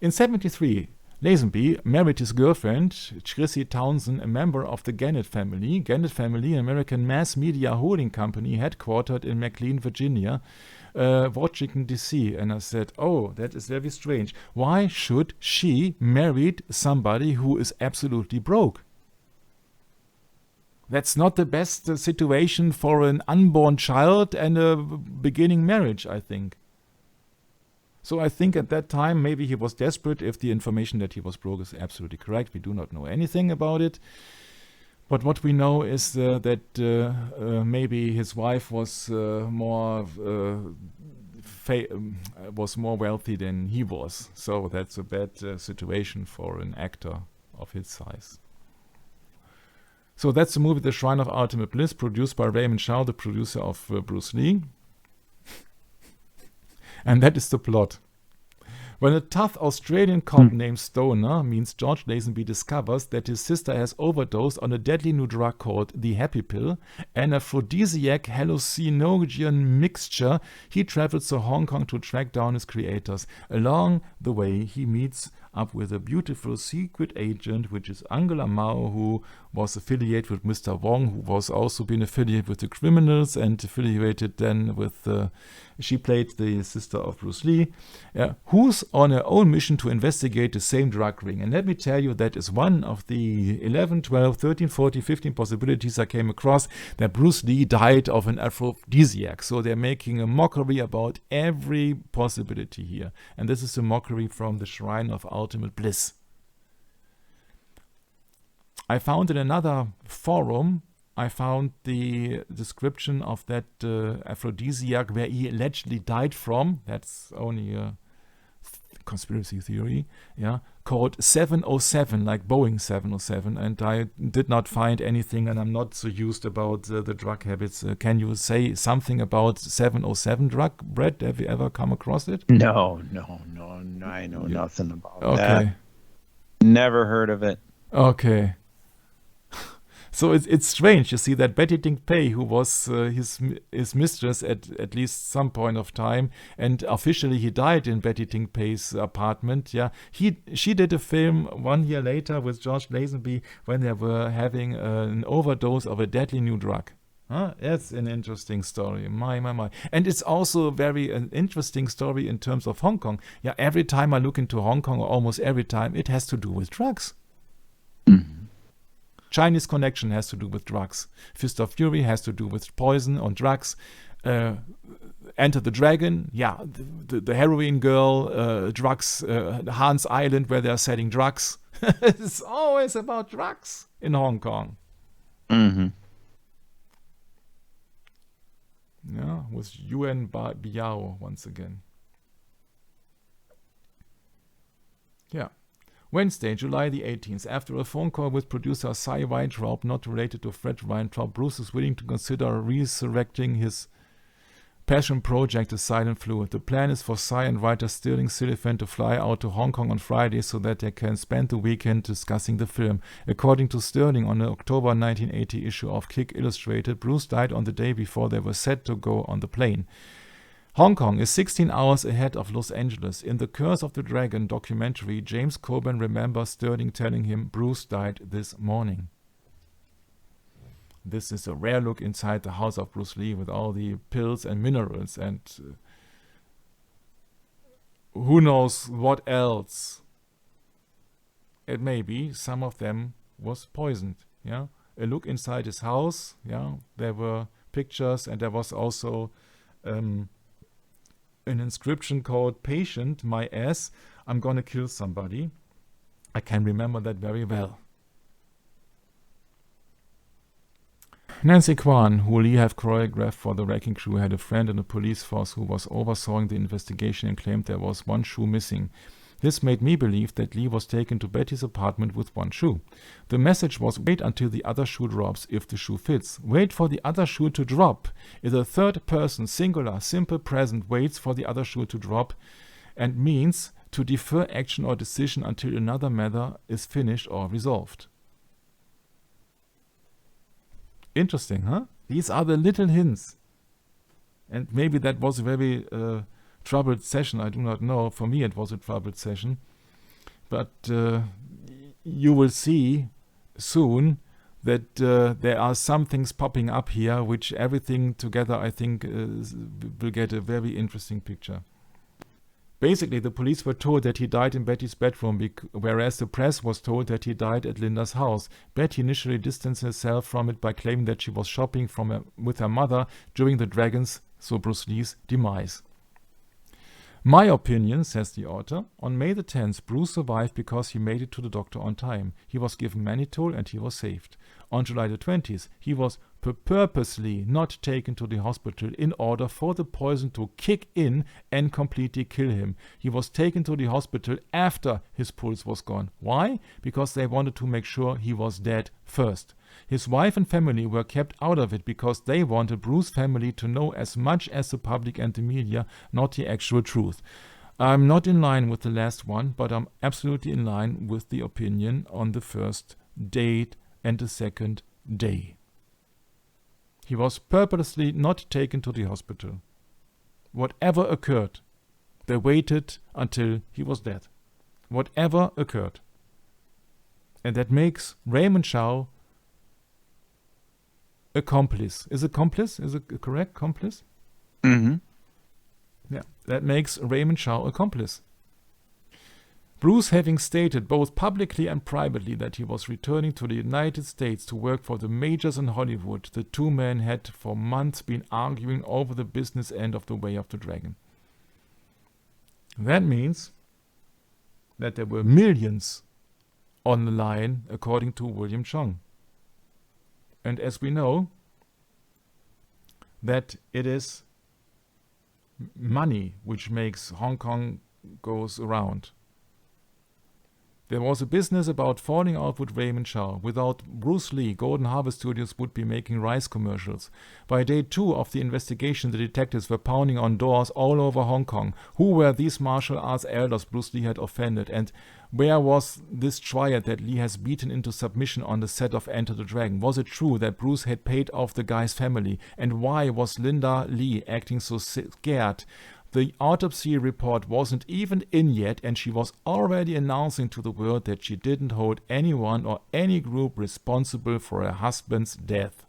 In 73, Lazenby married his girlfriend, Chrissy Townsend, a member of the Gannett family. Gannett family, an American mass media holding company headquartered in McLean, Virginia, Washington, D.C. And I said, oh, that is very strange. Why should she marry somebody who is absolutely broke? That's not the best situation for an unborn child and a beginning marriage, I think. So I think at that time, maybe he was desperate. If the information that he was broke is absolutely correct, we do not know anything about it. But what we know is that maybe his wife was more wealthy than he was. So that's a bad situation for an actor of his size. So that's the movie The Shrine of Ultimate Bliss, produced by Raymond Chow, the producer of Bruce Lee. And that is the plot. When a tough Australian cop named Stoner, means George Lazenby, discovers that his sister has overdosed on a deadly new drug called the Happy Pill, an aphrodisiac hallucinogen mixture, he travels to Hong Kong to track down his creators. Along the way, he meets up with a beautiful secret agent, which is Angela Mao, who was affiliated with Mr. Wong, who was also been affiliated with the criminals and affiliated then with, she played the sister of Bruce Lee, who's on her own mission to investigate the same drug ring. And let me tell you, that is one of the 11, 12, 13, 14, 15 possibilities I came across, that Bruce Lee died of an aphrodisiac. So they're making a mockery about every possibility here. And this is a mockery from the Shrine of Ultimate Bliss. I found in another forum, I found the description of that aphrodisiac where he allegedly died from. That's only a conspiracy theory, called 707, like Boeing 707. And I did not find anything, and I'm not so used about the drug habits. Can you say something about 707 drug, Brett? Have you ever come across it? No, I know nothing about that. Never heard of it. Okay. So it's strange, you see, that Betty Dink Pei, who was his mistress at least some point of time, and officially he died in Betty Dink Pei's apartment. She did a film 1 year later with George Lazenby when they were having an overdose of a deadly new drug. That's an interesting story. My. And it's also an interesting story in terms of Hong Kong. Every time I look into Hong Kong, or almost every time, it has to do with drugs. Chinese Connection has to do with drugs. Fist of Fury has to do with poison or drugs. Enter the Dragon, the heroin girl, drugs, Hans Island where they're selling drugs. It's always about drugs in Hong Kong. With Yuan Biao once again. Wednesday, July the 18th. After a phone call with producer Cy Weintraub, not related to Fred Weintraub, Bruce is willing to consider resurrecting his passion project, The Silent Fluid. The plan is for Cy and writer Sterling Silliphant to fly out to Hong Kong on Friday so that they can spend the weekend discussing the film. According to Sterling, on the October 1980 issue of Kick Illustrated, Bruce died on the day before they were set to go on the plane. Hong Kong is 16 hours ahead of Los Angeles. In The Curse of the Dragon documentary, James Coburn remembers Sterling telling him Bruce died this morning. This is a rare look inside the house of Bruce Lee with all the pills and minerals and who knows what else. It may be some of them was poisoned. A look inside his house. There were pictures, and there was also an inscription called "Patient, my ass, I'm gonna kill somebody." I can remember that very well. Nancy Kwan, who Lee had choreographed for the wrecking crew, had a friend in the police force who was overseeing the investigation and claimed there was one shoe missing. This made me believe that Lee was taken to Betty's apartment with one shoe. The message was, wait until the other shoe drops if the shoe fits. Wait for the other shoe to drop. If the third person, singular, simple present, waits for the other shoe to drop and means to defer action or decision until another matter is finished or resolved. Interesting, huh? These are the little hints. And maybe that was a very troubled session, I do not know. For me it was a troubled session. But you will see soon that there are some things popping up here, which everything together I think will get a very interesting picture. Basically, the police were told that he died in Betty's bedroom, whereas the press was told that he died at Linda's house. Betty initially distanced herself from it by claiming that she was shopping with her mother during the Dragons, so Bruce Lee's, demise. My opinion, says the author, on May the 10th, Bruce survived because he made it to the doctor on time. He was given mannitol and he was saved. On July the 20th, he was purposely not taken to the hospital in order for the poison to kick in and completely kill him. He was taken to the hospital after his pulse was gone. Why? Because they wanted to make sure he was dead first. His wife and family were kept out of it because they wanted Bruce's family to know as much as the public and the media, not the actual truth. I'm not in line with the last one, but I'm absolutely in line with the opinion on the first date and the second day. He was purposely not taken to the hospital. Whatever occurred, they waited until he was dead. Whatever occurred. And that makes Raymond Chow accomplice. Is it complice? Is it correct? Complice? Mm-hmm. Yeah, that makes Raymond Chow accomplice. Bruce, having stated both publicly and privately that he was returning to the United States to work for the majors in Hollywood, the two men had for months been arguing over the business end of the Way of the Dragon. That means that there were millions on the line, according to William Chong. And as we know, that it is money which makes Hong Kong goes around. There was a business about falling out with Raymond Chow. Without Bruce Lee, Golden Harvest Studios would be making rice commercials. By day 2 of the investigation, the detectives were pounding on doors all over Hong Kong. Who were these martial arts elders Bruce Lee had offended? And where was this triad that Lee has beaten into submission on the set of Enter the Dragon? Was it true that Bruce had paid off the guy's family? And why was Linda Lee acting so scared? The autopsy report wasn't even in yet, and she was already announcing to the world that she didn't hold anyone or any group responsible for her husband's death.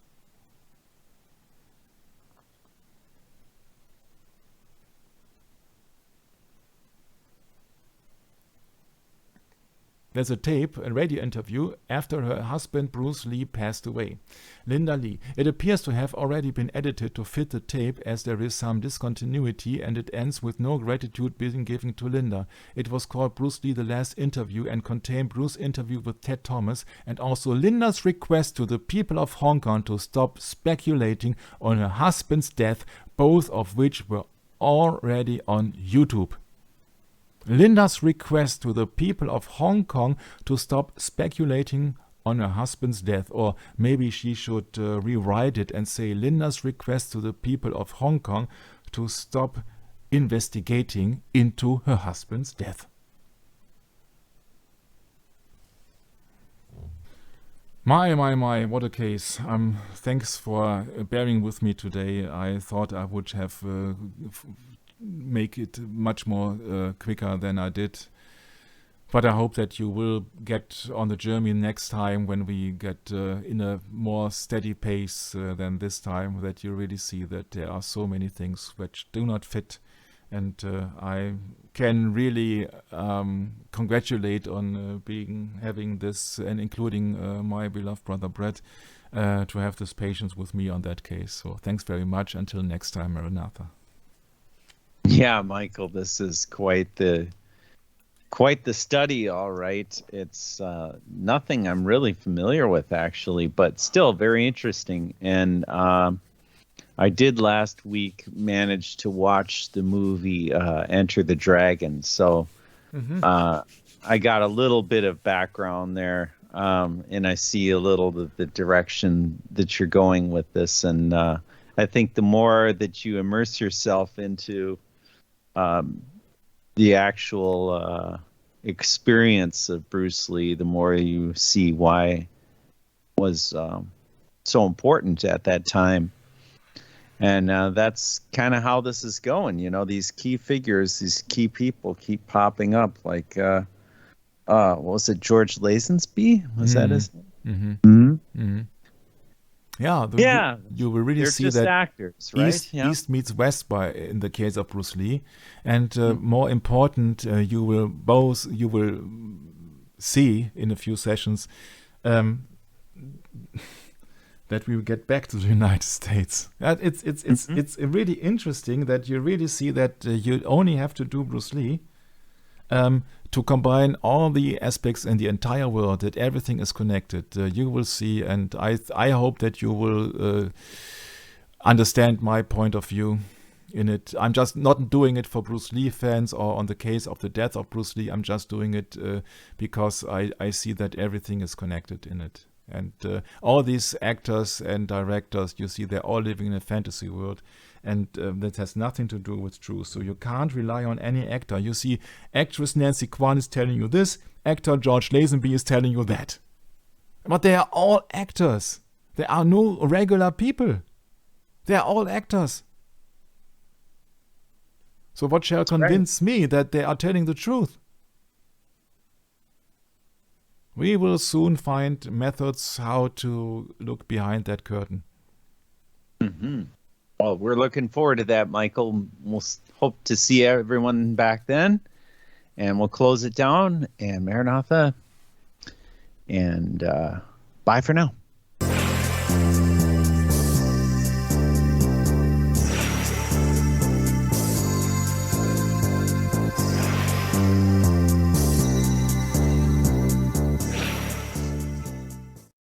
There's a tape, a radio interview, after her husband Bruce Lee passed away. Linda Lee. It appears to have already been edited to fit the tape, as there is some discontinuity, and it ends with no gratitude being given to Linda. It was called Bruce Lee: The Last Interview and contained Bruce's interview with Ted Thomas and also Linda's request to the people of Hong Kong to stop speculating on her husband's death, both of which were already on YouTube. Linda's request to the people of Hong Kong to stop speculating on her husband's death, or maybe she should rewrite it and say Linda's request to the people of Hong Kong to stop investigating into her husband's death. My, what a case. Thanks for bearing with me today. I thought I would have make it much more quicker than I did. But I hope that you will get on the journey next time when we get in a more steady pace than this time, that you really see that there are so many things which do not fit. And I can really congratulate on having this, and including my beloved brother Brett, to have this patience with me on that case. So thanks very much. Until next time, Maranatha. Yeah, Michael, this is quite the Quite the study, all right. It's nothing I'm really familiar with, actually, but still very interesting. And I did last week manage to watch the movie Enter the Dragon, so I got a little bit of background there, and I see a little the direction that you're going with this. And I think the more that you immerse yourself into the actual experience of Bruce Lee, the more you see why it was so important at that time. And that's kind of how this is going. You know, these key figures, these key people keep popping up. Like, what was it, George Lazenby? Was that his name? Yeah, you will really they're see just that actors, right? East meets West in the case of Bruce Lee, and more important, you will see in a few sessions that we will get back to the United States. It's really interesting that you really see that you only have to do Bruce Lee to combine all the aspects in the entire world, that everything is connected. You will see, and I hope that you will understand my point of view in it. I'm just not doing it for Bruce Lee fans or on the case of the death of Bruce Lee. I'm just doing it because I see that everything is connected in it. And all these actors and directors, you see, they're all living in a fantasy world. And that has nothing to do with truth. So you can't rely on any actor. You see, actress Nancy Kwan is telling you this, actor George Lazenby is telling you that. But they are all actors. There are no regular people. They are all actors. So what shall convince me that they are telling the truth? We will soon find methods how to look behind that curtain. Mm-hmm. Well, we're looking forward to that, Michael. We'll hope to see everyone back then. And we'll close it down. And Maranatha. And bye for now.